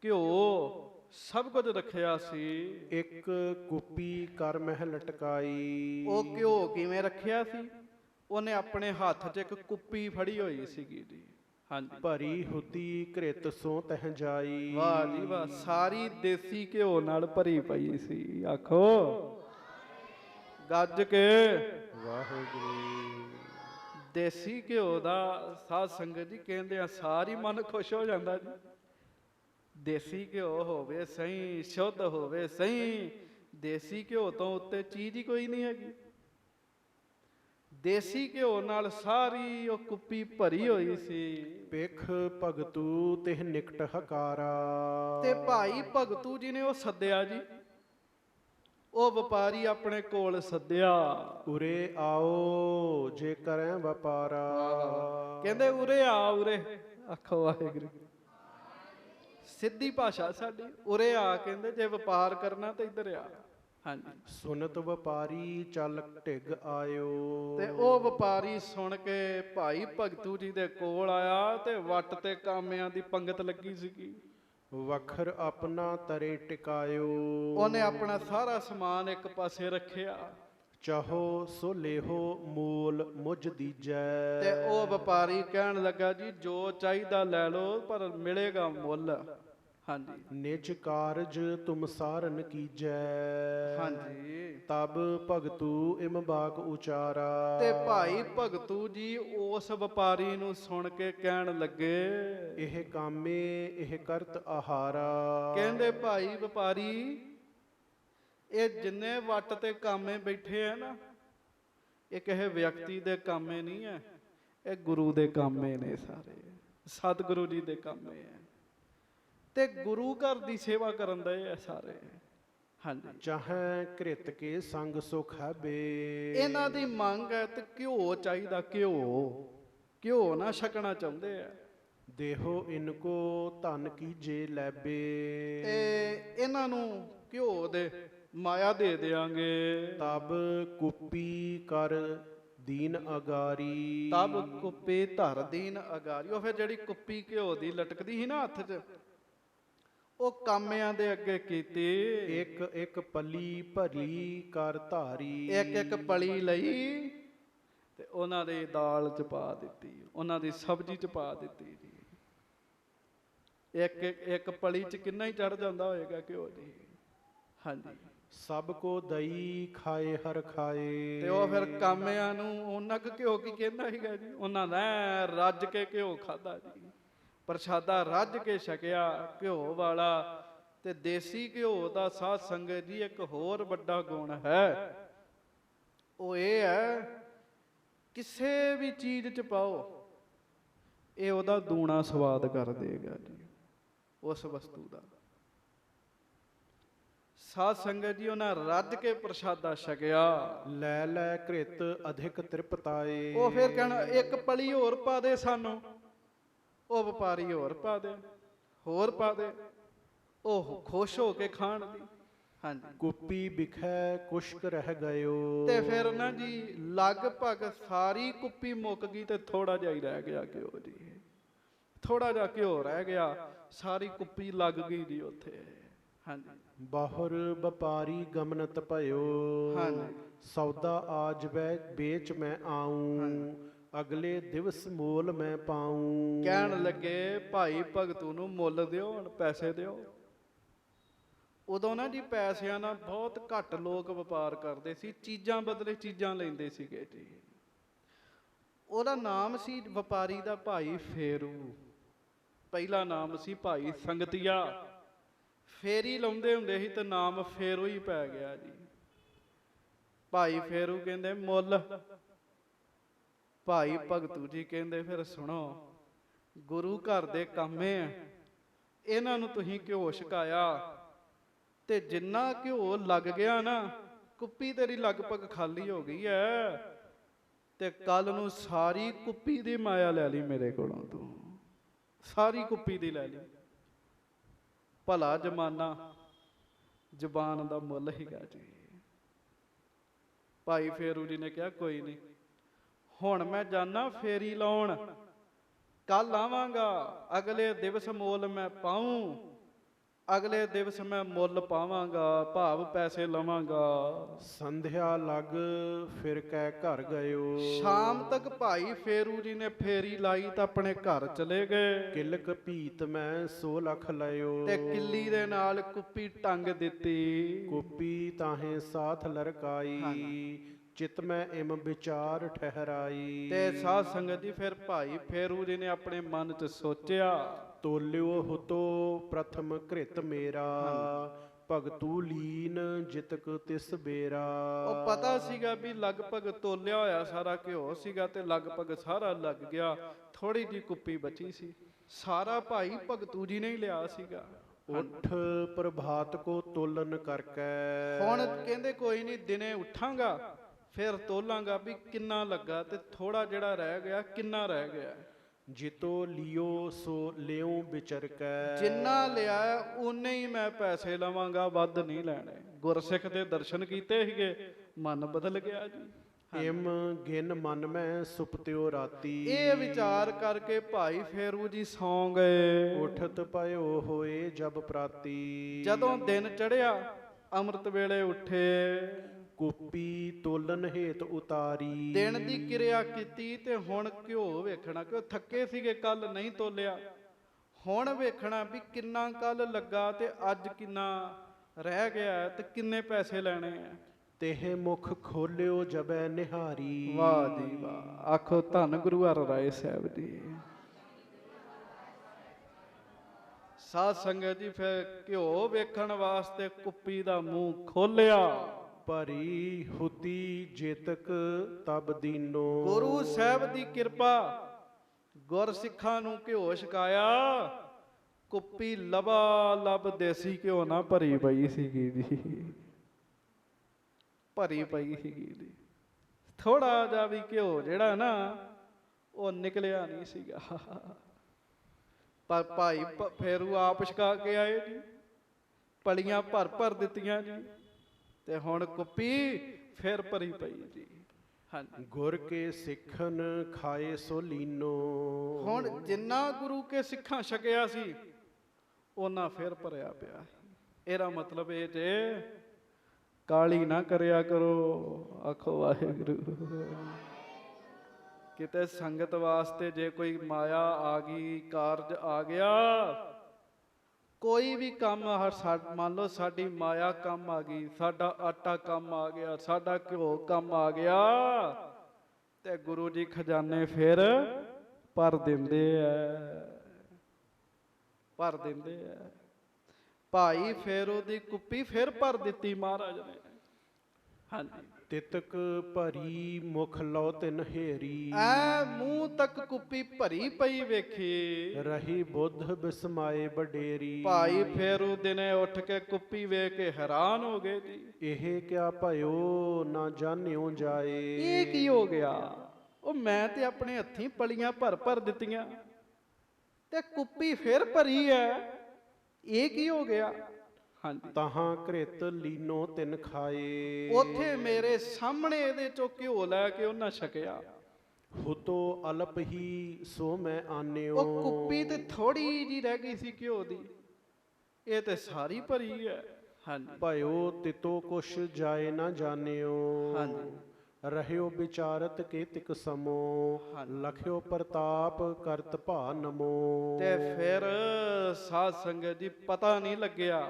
ਘਿਓ ਸਭ ਕੁਝ ਰੱਖਿਆ ਸੀ। ਇੱਕ ਕੁੱਪੀ ਕਰ ਮਹਿ ਲਟਕਾਈ। ਉਹ ਘਿਓ ਕਿਵੇਂ ਰੱਖਿਆ ਸੀ? ਉਹਨੇ ਆਪਣੇ ਹੱਥ 'ਚ ਇੱਕ ਕੁੱਪੀ ਫੜੀ ਹੋਈ ਸੀਗੀ ਜੀ। ਹਾਂਜੀ। ਭਰੀ ਹੁਤੀ ਘ੍ਰਿਤ ਸੋ ਤਹ ਜਾਈ। ਵਾਹ ਜੀ ਵਾਹ, ਸਾਰੀ ਦੇਸੀ ਘਿਓ ਨਾਲ ਭਰੀ ਪਈ ਸੀ। ਆਖੋ ਗੱਜ ਕੇ ਵਾਹਿਗੁਰੂ। ਦੇਸੀ ਘਿਓ ਦਾ ਸਾਧ ਸੰਗਤ ਜੀ ਕਹਿੰਦੇ ਆ ਸਾਰੀ ਮਨ ਖੁਸ਼ ਹੋ ਜਾਂਦਾ ਜੀ। ਦੇਸੀ ਘਿਓ ਹੋਵੇ ਸਹੀ, ਸ਼ੁੱਧ ਹੋਵੇ ਸਹੀ, ਦੇਸੀ ਘਿਓ ਤੋਂ ਉੱਤੇ ਚੀਜ਼ ਹੀ ਕੋਈ ਨਹੀਂ ਹੈਗੀ। ਦੇਸੀ ਘਿਓ ਨਾਲ ਸਾਰੀ ਉਹ ਕੁੱਪੀ ਭਰੀ ਹੋਈ ਸੀ। ਪਿਖ ਭਗਤੂ ਤਿਹ ਨਿਕਟ ਹਕਾਰਾ। ਤੇ ਭਾਈ ਭਗਤੂ ਜੀ ਨੇ ਉਹ ਸੱਦਿਆ ਜੀ, ਉਹ ਵਪਾਰੀ ਆਪਣੇ ਕੋਲ ਸੱਦਿਆ। ਉਰੇ ਆਓ ਜੇ ਕਰੈ ਵਪਾਰਾ। ਕਹਿੰਦੇ ਉਰੇ ਆ, ਉਰੇ ਆਖੋ ਵਾਹਿਗੁਰੂ। ਸਿੱਧੀ ਭਾਸ਼ਾ ਸਾਡੀ, ਉਰੇ ਆ ਕਹਿੰਦੇ ਜੇ ਵਪਾਰ ਕਰਨਾ ਤਾਂ ਇੱਧਰ ਆ। ਹਾਂਜੀ। ਸੁਨਤ ਵਪਾਰੀ ਚੱਲ ਢਿੱਗ ਆਇਓ। ਤੇ ਉਹ ਵਪਾਰੀ ਸੁਣ ਕੇ ਭਾਈ ਭਗਤੂ ਜੀ ਦੇ ਕੋਲ ਆਇਆ ਤੇ ਵੱਟ ਤੇ ਕਾਮਿਆਂ ਦੀ ਪੰਗਤ ਲੱਗੀ ਸੀਗੀ। ਵਖਰ ਆਪਣਾ ਤਰੇ ਟਿਕਾਇਓ। ਉਹਨੇ ਆਪਣਾ ਸਾਰਾ ਸਮਾਨ ਇੱਕ ਪਾਸੇ ਰੱਖਿਆ। ਚਾਹੋ ਸੋ ਲੇਹੋ ਮੂਲ ਮੁਝ ਦੀਜੈ। ਤੇ ਉਹ ਵਪਾਰੀ ਕਹਿਣ ਲੱਗਾ ਜੀ ਜੋ ਚਾਹੀਦਾ ਲੈ ਲਓ ਪਰ ਮਿਲੇਗਾ ਮੁੱਲ। ਹਾਂਜੀ। ਨਿਜ ਕਾਰਜ ਤੁਮ ਸਾਰਨ ਕੀਜੈ। ਹਾਂਜੀ। ਤਬ ਭਗਤੂ ਇਮ ਬਾਕ ਉਚਾਰਾ। ਤੇ ਭਾਈ ਭਗਤੂ ਜੀ ਉਸ ਵਪਾਰੀ ਨੂੰ ਸੁਣ ਕੇ ਕਹਿਣ ਲੱਗੇ, ਇਹ ਕਾਮੇ ਇਹ ਕਰਤ ਆਹਾਰਾ। ਕਹਿੰਦੇ ਭਾਈ ਵਪਾਰੀ, ਇਹ ਜਿੰਨੇ ਵੱਟ ਤੇ ਕਾਮੇ ਬੈਠੇ ਆ ਨਾ, ਇਹ ਕਿਸੇ ਵਿਅਕਤੀ ਦੇ ਕਾਮੇ ਨਹੀਂ ਹੈ, ਇਹ ਗੁਰੂ ਦੇ ਕਾਮੇ ਨੇ ਸਾਰੇ, ਸਤਿਗੁਰੂ ਜੀ ਦੇ ਕਾਮੇ ਹੈ ਤੇ ਗੁਰੂ ਘਰ ਦੀ ਸੇਵਾ ਕਰਨ ਦੇ ਆ ਸਾਰੇ। ਹਾਂਜੀ। ਚਾਹੇ ਘ੍ਰਿਤ ਕੇ ਸੰਗ ਸੁਖ ਹੈਬੇ। ਇਹਨਾਂ ਦੀ ਮੰਗ ਹੈ ਤੇ ਘਿਓ ਚਾਹੀਦਾ, ਘਿਓ ਨਾ ਛਕਣਾ ਚਾਹੁੰਦੇ ਆ। ਦੇਹੋ ਇਨਕੋ ਧਨ ਕੀਜੇ ਲੈਬੇ। ਤੇ ਇਹਨਾਂ ਨੂੰ ਘਿਓ ਦੇ ਮਾਇਆ ਦੇ ਦਿਆਂਗੇ। ਤਬ ਕੁਪੀ ਕਰ ਦੀਨ ਅਗਾਰੀ। ਤਬ ਕੁੱਪੀ ਧਰ ਦੀਨ ਅਗਾਰੀ। ਉਹ ਫਿਰ ਜਿਹੜੀ ਕੁੱਪੀ ਘਿਓ ਦੀ ਲਟਕਦੀ ਸੀ ਨਾ ਹੱਥ 'ਚ, ਉਹ ਕਾਮਿਆਂ ਦੇ ਅੱਗੇ ਕੀਤੀ। ਇੱਕ ਇੱਕ ਪਲੀ ਭਰੀ ਕਰ ਧਾਰੀ। ਇੱਕ ਇੱਕ ਪਲੀ ਲਈ ਤੇ ਉਹਨਾਂ ਦੇ ਦਾਲ 'ਚ ਪਾ ਦਿੱਤੀ, ਉਹਨਾਂ ਦੀ ਸਬਜ਼ੀ 'ਚ ਪਾ ਦਿੱਤੀ ਜੀ। ਇੱਕ ਪਲੀ 'ਚ ਕਿੰਨਾ ਹੀ ਚੜ ਜਾਂਦਾ ਹੋਏਗਾ ਘਿਓ ਜੀ। ਹਾਂਜੀ। ਸਭ ਕੋ ਦਈ ਖਾਏ ਹਰ ਖਾਏ। ਤੇ ਉਹ ਫਿਰ ਕਾਮਿਆਂ ਨੂੰ ਉਹਨਾਂ ਕੁ ਘਿਓ ਕੀ ਕਹਿੰਦਾ ਸੀਗਾ ਜੀ, ਉਹਨਾਂ ਨੇ ਰੱਜ ਕੇ ਘਿਓ ਖਾਦਾ ਜੀ, ਪ੍ਰਸ਼ਾਦਾ ਰੱਜ ਕੇ ਛਕਿਆ ਘਿਓ ਵਾਲਾ। ਤੇ ਦੇਸੀ ਘਿਓ ਦਾ ਸਾਧ ਸੰਗਤ ਜੀ ਇੱਕ ਹੋਰ ਵੱਡਾ ਗੁਣ ਹੈ, ਉਹ ਇਹ ਹੈ ਕਿਸੇ ਵੀ ਚੀਜ਼ 'ਚ ਪਾਓ ਇਹ ਉਹਦਾ ਦੂਣਾ ਸਵਾਦ ਕਰ ਦੇਗਾ ਜੀ, ਉਸ ਵਸਤੂ ਦਾ। ਸਾਧ ਸੰਗਤ ਜੀ ਉਹਨਾਂ ਰੱਜ ਕੇ ਪ੍ਰਸ਼ਾਦਾ ਛਕਿਆ। ਲੈ ਲੈ ਘ੍ਰਿਤ ਅਧਿਕ ਤ੍ਰਿਪਤਾਏ। ਉਹ ਫਿਰ ਕਹਿਣਾ ਇੱਕ ਪਲੀ ਹੋਰ ਪਾ ਦੇ ਸਾਨੂੰ। ਉਹ ਵਪਾਰੀ ਹੋਰ ਪਾ ਦੇ, ਹੋਰ ਪਾ ਦੇ, ਉਹ ਖੁਸ਼ ਹੋ ਕੇ ਖਾਣ ਦੀ। ਹਾਂਜੀ। ਕੁੱਪੀ ਵਿਖੈ ਕੁਸ਼ਕ ਰਹਿ ਗਇਓ। ਤੇ ਫਿਰ ਨਾ ਜੀ ਲਗਭਗ ਸਾਰੀ ਕੁੱਪੀ ਮੁੱਕ ਗਈ ਤੇ ਥੋੜਾ ਜਿਹਾ ਹੀ ਰਹਿ ਗਿਆ ਘਿਓ ਜੀ, ਥੋੜਾ ਜਿਹਾ ਘਿਓ ਰਹਿ ਗਿਆ, ਸਾਰੀ ਕੁੱਪੀ ਲੱਗ ਗਈ ਜੀ ਉੱਥੇ। ਹਾਂਜੀ। ਬਾਹਰ ਵਪਾਰੀ ਗਮਨਤ ਭਇਓ। ਹਾਂਜੀ। ਸੌਦਾ ਆਜ ਵੈ ਵੇਚ ਮੈਂ ਆਊਂ। ਅਗਲੇ ਦਿਵਸ ਮੋਲ ਮੈਂ ਪਾਊਂ। ਕਹਿਣ ਲੱਗੇ ਭਾਈ ਭਗਤੂ ਨੂੰ ਮੁੱਲ ਦਿਓ, ਹੁਣ ਪੈਸੇ ਦਿਓ। ਉਦੋਂ ਨਾ ਜੀ ਪੈਸਿਆਂ ਨਾਲ ਬਹੁਤ ਘੱਟ ਲੋਕ ਵਪਾਰ ਕਰਦੇ ਸੀ, ਚੀਜ਼ਾਂ ਬਦਲੇ ਚੀਜ਼ਾਂ ਲੈਂਦੇ ਸੀਗੇ ਜੀ। ਉਹਦਾ ਨਾਮ ਸੀ ਵਪਾਰੀ ਦਾ ਭਾਈ ਫੇਰੂ। ਪਹਿਲਾ ਨਾਮ ਸੀ ਭਾਈ ਸੰਗਤੀਆ। ਫੇਰੀ ਲਾਉਂਦੇ ਹੁੰਦੇ ਸੀ ਤੇ ਨਾਮ ਫੇਰੂ ਹੀ ਪੈ ਗਿਆ ਜੀ। ਭਾਈ ਫੇਰੂ ਕਹਿੰਦੇ ਮੁੱਲ। ਭਾਈ ਭਗਤੂ ਜੀ ਕਹਿੰਦੇ ਫਿਰ ਸੁਣੋ, ਗੁਰੂ ਘਰ ਦੇ ਕਾਮੇ ਆ, ਇਹਨਾਂ ਨੂੰ ਤੁਸੀਂ ਘਿਓ ਛਕਾਇਆ ਤੇ ਜਿੰਨਾ ਘਿਓ ਲੱਗ ਗਿਆ ਨਾ, ਕੁੱਪੀ ਤੇਰੀ ਲਗਭਗ ਖਾਲੀ ਹੋ ਗਈ ਐ, ਤੇ ਕੱਲ ਨੂੰ ਸਾਰੀ ਕੁੱਪੀ ਦੀ ਮਾਇਆ ਲੈ ਲਈ ਮੇਰੇ ਕੋਲੋਂ, ਤੂੰ ਸਾਰੀ ਕੁੱਪੀ ਦੀ ਲੈ ਲਈ। ਭਲਾ ਜ਼ਮਾਨਾ ਜ਼ਬਾਨ ਦਾ ਮੁੱਲ ਹੀਗਾ ਜੀ। ਭਾਈ ਫੇਰੂ ਜੀ ਨੇ ਕਿਹਾ ਕੋਈ ਨਹੀਂ, ਹੁਣ ਮੈਂ ਜਾਣਾ ਫੇਰੀ ਲਾਉਣ, ਕੱਲ ਆਵਾਂਗਾ, ਅਗਲੇ ਦਿਵਸ ਮੋਲ ਮੈਂ ਪਾਊਂ, ਅਗਲੇ ਦਿਵਸ ਮੈਂ ਮੁੱਲ ਪਾਵਾਂਗਾ, ਭਾਵ ਪੈਸੇ ਲਵਾਂਗਾ। ਸੰਧਿਆ ਲੱਗ ਫਿਰ ਕੈ ਘਰ ਗਇਓ। ਸ਼ਾਮ ਤੱਕ ਭਾਈ ਫੇਰੂ ਜੀ ਨੇ ਫੇਰੀ ਲਾਈ ਤਾਂ ਆਪਣੇ ਘਰ ਚਲੇ ਗਏ। ਕਿਲਕ ਭੀਤ ਮੈਂ 100 ਲੱਖ ਲਇਓ। ਤੇ ਕਿੱਲੀ ਦੇ ਨਾਲ ਕੁੱਪੀ ਟੰਗ ਦਿੱਤੀ। ਕੁੱਪੀ ਤਾਹੇ ਸਾਥ ਲਰਕਾਈ। ਚਿਤ ਮੈਂ ਇਮ ਵਿਚਾਰ ਠਹਿਰਾਈ। ਤੇ ਸਾਧ ਸੰਗਤ ਜੀ ਫਿਰ ਭਾਈ ਫੇਰੂ ਜੀ ਨੇ ਆਪਣੇ ਮਨ 'ਚ ਸੋਚਿਆ, ਤੋਲਿਓ ਹੁਤੋ ਪ੍ਰਥਮ ਘ੍ਰਿਤ ਮੇਰਾ। ਭਗਤੂ ਲੀਨ ਜਿਤਕ ਤਿਸ ਬੇਰਾ। ਉਹ ਪਤਾ ਸੀਗਾ ਵੀ ਲਗਭਗ ਤੋਲਿਆ ਹੋਇਆ ਸਾਰਾ ਘਿਓ ਸੀਗਾ ਤੇ ਲਗਭਗ ਸਾਰਾ ਲੱਗ ਗਿਆ, ਥੋੜੀ ਜੀ ਕੁੱਪੀ ਬਚੀ ਸੀ, ਸਾਰਾ ਭਾਈ ਭਗਤੂ ਜੀ ਨੇ ਹੀ ਲਿਆ ਸੀਗਾ। ਉਠ ਪ੍ਰਭਾਤ ਕੋ ਤੋਲਨ ਕਰਕੈ। ਹੁਣ ਕਹਿੰਦੇ ਕੋਈ ਨਹੀਂ, ਦਿਨੇ ਉੱਠਾਂਗਾ ਫਿਰ ਤੋਲਾਂਗਾ ਵੀ ਕਿੰਨਾ ਲੱਗਾ ਤੇ ਥੋੜਾ ਜਿਹੜਾ ਰਹਿ ਗਿਆ ਕਿੰਨਾ ਰਹਿ ਗਿਆ। ਜਿਤੋ ਲਿਓ ਸੋ ਲਿਓ ਵਿਚਰਕੈ। ਜਿੰਨਾ ਲਿਆ ਉਨੇ ਹੀ ਮੈਂ ਪੈਸੇ ਲਵਾਂਗਾ, ਵੱਧ ਨਹੀਂ ਲੈਣੇ। ਗੁਰਸਿੱਖ ਦੇ ਦਰਸ਼ਨ ਕੀਤੇ ਸੀਗੇ, ਮਨ ਬਦਲ ਗਿਆ ਜੀ। ਇਮ ਗਿਨ ਮਨ ਮੈਂ ਸੁਪਤਿਓ ਰਾਤੀ। ਇਹ ਵਿਚਾਰ ਕਰਕੇ ਭਾਈ ਫੇਰੂ ਜੀ ਸੌਂ ਗਏ। ਉਠਤ ਪਇਓ ਹੋਏ ਜਬ ਪ੍ਰਾਤੀ। ਜਦੋਂ ਦਿਨ ਚੜਿਆ ਅੰਮ੍ਰਿਤ ਵੇਲੇ ਉੱਠੇ, ਕੁੱਪੀ ਤੋਲਨ ਹੇਤ ਉਤਾਰੀ। ਦਿਨ ਦੀ ਕਿਰਿਆ ਕੀਤੀ ਤੇ ਹੁਣ ਘਿਓ ਵੇਖਣਾ, ਕਿ ਥੱਕੇ ਸੀਗੇ ਕੱਲ ਨਹੀਂ ਤੋਲਿਆ, ਹੁਣ ਵੇਖਣਾ ਵੀ ਕਿੰਨਾ ਕੱਲ ਲੱਗਾ ਤੇ ਅੱਜ ਕਿੰਨਾ ਰਹਿ ਗਿਆ ਤੇ ਕਿੰਨੇ ਪੈਸੇ ਲੈਣੇ ਆ। ਤੇਹ ਮੁਖ ਖੋਲਿਓ ਜਬੈ ਨਿਹਾਰੀ। ਵਾਹ ਜੀ ਵਾਹ, ਆਖੋ ਧੰਨ ਗੁਰੂ ਹਰਿਰਾਏ ਸਾਹਿਬ ਜੀ। ਸਾਧ ਸੰਗਤ ਜੀ, ਫਿਰ ਘਿਓ ਵੇਖਣ ਵਾਸਤੇ ਕੁੱਪੀ ਦਾ ਮੂੰਹ ਖੋਲਿਆ। ਭਰੀ ਹੁਤੀ ਜੇਤਕ ਤਬ ਦੀਨੋ। ਗੁਰੂ ਸਾਹਿਬ ਦੀ ਕਿਰਪਾ, ਗੁਰਸਿੱਖਾਂ ਨੂੰ ਘਿਓ ਛਕਾਇਆ। ਕੁੱਪੀ ਲਬਾ ਲਬ ਦੇਸੀ ਘਿਓ ਨਾ ਭਰੀ ਪਈ ਸੀਗੀ ਜੀ, ਭਰੀ ਪਈ ਸੀਗੀ ਜੀ। ਥੋੜਾ ਜਿਹਾ ਵੀ ਘਿਓ ਜਿਹੜਾ ਨਾ ਉਹ ਨਿਕਲਿਆ ਨਹੀਂ ਸੀਗਾ। ਪਰ ਭਾਈ ਫੇਰੂ ਆਪ ਛਕਾ ਕੇ ਆਏ ਜੀ, ਪਲੀਆਂ ਭਰ ਭਰ ਦਿੱਤੀਆਂ ਜੀ, ਤੇ ਹੁਣ ਕੁੱਪੀ ਫੇਰ ਭਰੀ ਪਈ ਜੀ। ਹਾਂਜੀ, ਗੁਰ ਕੇ ਸਿੱਖਨ ਖਾਏ ਸੋ ਲੀਨੋ। ਹੁਣ ਜਿੰਨਾ ਗੁਰੂ ਕੇ ਸਿੱਖਾਂ ਛਕਿਆ ਸੀ ਉਹਨਾਂ ਫੇਰ ਭਰਿਆ ਪਿਆ। ਇਹਦਾ ਮਤਲਬ ਇਹ ਜੇ ਕਾਲੀ ਨਾ ਕਰਿਆ ਕਰੋ, ਆਖੋ ਵਾਹਿਗੁਰੂ। ਕਿਤੇ ਸੰਗਤ ਵਾਸਤੇ ਜੇ ਕੋਈ ਮਾਇਆ ਆ ਗਈ, ਕਾਰਜ ਆ ਗਿਆ, ਕੋਈ ਵੀ ਕੰਮ ਮੰਨ ਲਓ ਸਾਡੀ ਮਾਇਆ ਕੰਮ ਆ ਗਈ, ਸਾਡਾ ਆਟਾ ਕੰਮ ਆ ਗਿਆ, ਸਾਡਾ ਘਿਓ ਕੰਮ ਆ ਗਿਆ, ਤੇ ਗੁਰੂ ਜੀ ਖਜ਼ਾਨੇ ਫਿਰ ਭਰ ਦਿੰਦੇ ਐ, ਭਰ ਦਿੰਦੇ ਐ। ਭਾਈ ਫੇਰੂ ਦੀ ਕੁੱਪੀ ਫਿਰ ਭਰ ਦਿੱਤੀ ਮਹਾਰਾਜ ਨੇ। ਹਾਂਜੀ, ਤਿਤਕ ਭਰੀ ਮੁਖ ਲਉ ਤਿਨ ਹੇਰੀ। ਐ ਮੂੰਹ ਤੱਕ ਕੁੱਪੀ ਭਰੀ ਪਈ ਵੇਖੀ, ਰਹੀ ਬੁੱਧ ਬਿਸਮਾਏ ਬਡੇਰੀ। ਭਾਈ ਫੇਰੂ ਦਿਨੇ ਉੱਠ ਕੇ ਕੁੱਪੀ ਵੇਖ ਕੇ ਹੈਰਾਨ ਹੋ ਗਏ ਜੀ। ਇਹ ਕਿਆ ਭਇਓ ਨਾ ਜਾਣਿਓ ਜਾਏ। ਇਹ ਕੀ ਹੋ ਗਿਆ? ਉਹ ਮੈਂ ਤੇ ਆਪਣੇ ਹੱਥੀਂ ਪਲੀਆਂ ਭਰ ਭਰ ਦਿੱਤੀਆਂ ਤੇ ਕੁੱਪੀ ਫਿਰ ਭਰੀ ਐ, ਇਹ ਕੀ ਹੋ ਗਿਆ? ਹਾਂਜੀ, ਤਹਾਂ ਘ੍ਰਿਤ ਲੀਨੋ ਤਿਨ ਖਾਏ। ਉੱਥੇ ਮੇਰੇ ਸਾਹਮਣੇ ਇਹਦੇ ਚੋਂ ਘਿਓ ਲੈ ਕੇ ਉਹਨਾਂ ਛਕਿਆ। ਹੁਤੋ ਅਲਪ ਹੀ ਸੋ ਮੈਂ ਆਨਿਓ। ਉਹ ਕੁੱਪੀ ਤੇ ਥੋੜੀ ਜੀ ਰਹਿ ਗਈ ਸੀ ਘਿਓ ਦੀ, ਇਹ ਤੇ ਸਾਰੀ ਭਰੀ ਹੈ। ਹਾਂਜੀ, ਭਇਓ ਤਿਤੋ ਕੁਛ ਜਾਏ ਨਾ ਜਾਣਿਓ। ਹਾਂਜੀ, ਰਹਿਓ ਵਿਚਾਰਤ ਕੇ ਤਿਕ ਸਮੋ। ਹਾਂਜੀ। ਲਖਿਓ ਪ੍ਰਤਾਪ ਕਰਤ ਭਾ ਨਮੋ। ਤੇ ਫਿਰ ਸਾਧ ਸੰਗਤ ਜੀ ਪਤਾ ਨਹੀਂ ਲੱਗਿਆ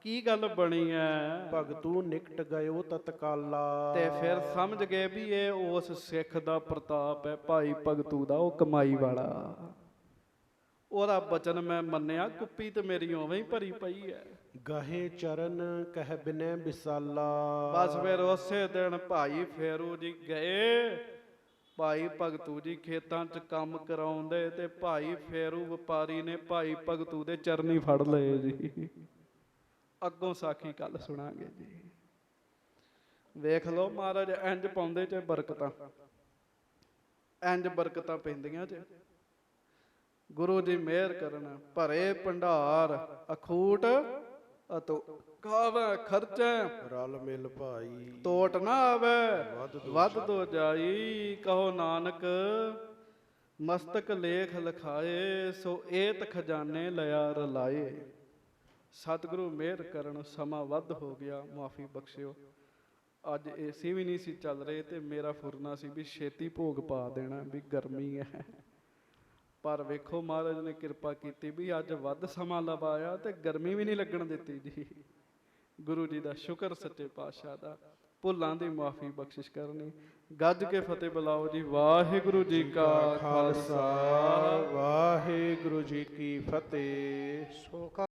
ਕੀ ਗੱਲ ਬਣੀ ਐ। ਭਗਤੂ ਨਿਕਟ ਗਇਓ ਤਤਕਾਲਾ। ਤੇ ਫਿਰ ਸਮਝ ਗਏ ਵੀ ਇਹ ਉਸ ਸਿੱਖ ਦਾ ਪ੍ਰਤਾਪ ਹੈ, ਭਾਈ ਭਗਤੂ ਦਾ, ਉਹ ਕਮਾਈ ਵਾਲਾ। ਉਹਦਾ ਬਚਨ ਮੈਂ ਮੰਨਿਆ, ਕੁੱਪੀ ਤੇ ਮੇਰੀ ਉਵੇਂ ਹੀ ਭਰੀ ਪਈ ਹੈ। ਗਹੇ ਚਰਨ ਕਹਿ ਬਿਨੈ ਵਿਸਾਲਾ। ਬਸ ਫਿਰ ਉਸੇ ਦਿਨ ਭਾਈ ਫੇਰੂ ਜੀ ਗਏ। ਭਾਈ ਭਗਤੂ ਜੀ ਖੇਤਾਂ 'ਚ ਕੰਮ ਕਰਾਉਂਦੇ ਤੇ ਭਾਈ ਫੇਰੂ ਵਪਾਰੀ ਨੇ ਭਾਈ ਭਗਤੂ ਦੇ ਚਰਨੀ ਫੜ ਲਏ ਜੀ। ਅੱਗੋਂ ਸਾਖੀ ਕੱਲ ਸੁਣਾਂਗੇ ਜੀ। ਵੇਖ ਲਓ ਮਹਾਰਾਜ ਇੰਜ ਪਾਉਂਦੇ ਚ ਬਰਕਤਾਂ, ਇੰਜ ਬਰਕਤਾਂ ਪੈਂਦੀਆਂ ਚ। ਗੁਰੂ ਜੀ ਮਿਹਰ ਕਰਨ, ਭਰੇ ਭੰਡਾਰ ਅਖੂਟ ਅਤੋ ਖਾਵੇ ਖਰਚੇ। ਰਲ ਮਿਲ ਭਾਈ ਤੋਟ ਨਾ ਆਵੇ ਵੱਧ ਤੋਂ ਜਾਈ। ਕਹੋ ਨਾਨਕ ਮਸਤਕ ਲੇਖ ਲਿਖਾਏ, ਸੋ ਏਤ ਖਜ਼ਾਨੇ ਲਿਆ ਰਲਾਏ। ਸਤਿਗੁਰੂ ਮਿਹਰ ਕਰਨ, ਸਮਾਂ ਵੱਧ ਹੋ ਗਿਆ, ਮਾਫੀ ਬਖਸ਼ਿਓ। ਅੱਜ ਏਸੀ ਵੀ ਨਹੀਂ ਸੀ ਚੱਲ ਰਹੇ ਤੇ ਮੇਰਾ ਫੁਰਨਾ ਸੀ ਵੀ ਛੇਤੀ ਭੋਗ ਪਾ ਦੇਣਾ, ਵੀ ਗਰਮੀ ਹੈ। ਪਰ ਵੇਖੋ ਮਹਾਰਾਜ ਨੇ ਕਿਰਪਾ ਕੀਤੀ ਵੀ ਅੱਜ ਵੱਧ ਸਮਾਂ ਲਵਾਇਆ ਤੇ ਗਰਮੀ ਵੀ ਨਹੀਂ ਲੱਗਣ ਦਿੱਤੀ ਜੀ। ਗੁਰੂ ਜੀ ਦਾ ਸ਼ੁਕਰ, ਸੱਚੇ ਪਾਤਸ਼ਾਹ ਦਾ। ਭੁੱਲਾਂ ਦੀ ਮਾਫੀ ਬਖਸ਼ਿਸ਼ ਕਰਨੀ। ਗੱਜ ਕੇ ਫਤਿਹ ਬੁਲਾਓ ਜੀ। ਵਾਹਿਗੁਰੂ ਜੀ ਕਾ ਖਾਲਸਾ, ਵਾਹਿਗੁਰੂ ਜੀ ਕੀ ਫਤਿਹ।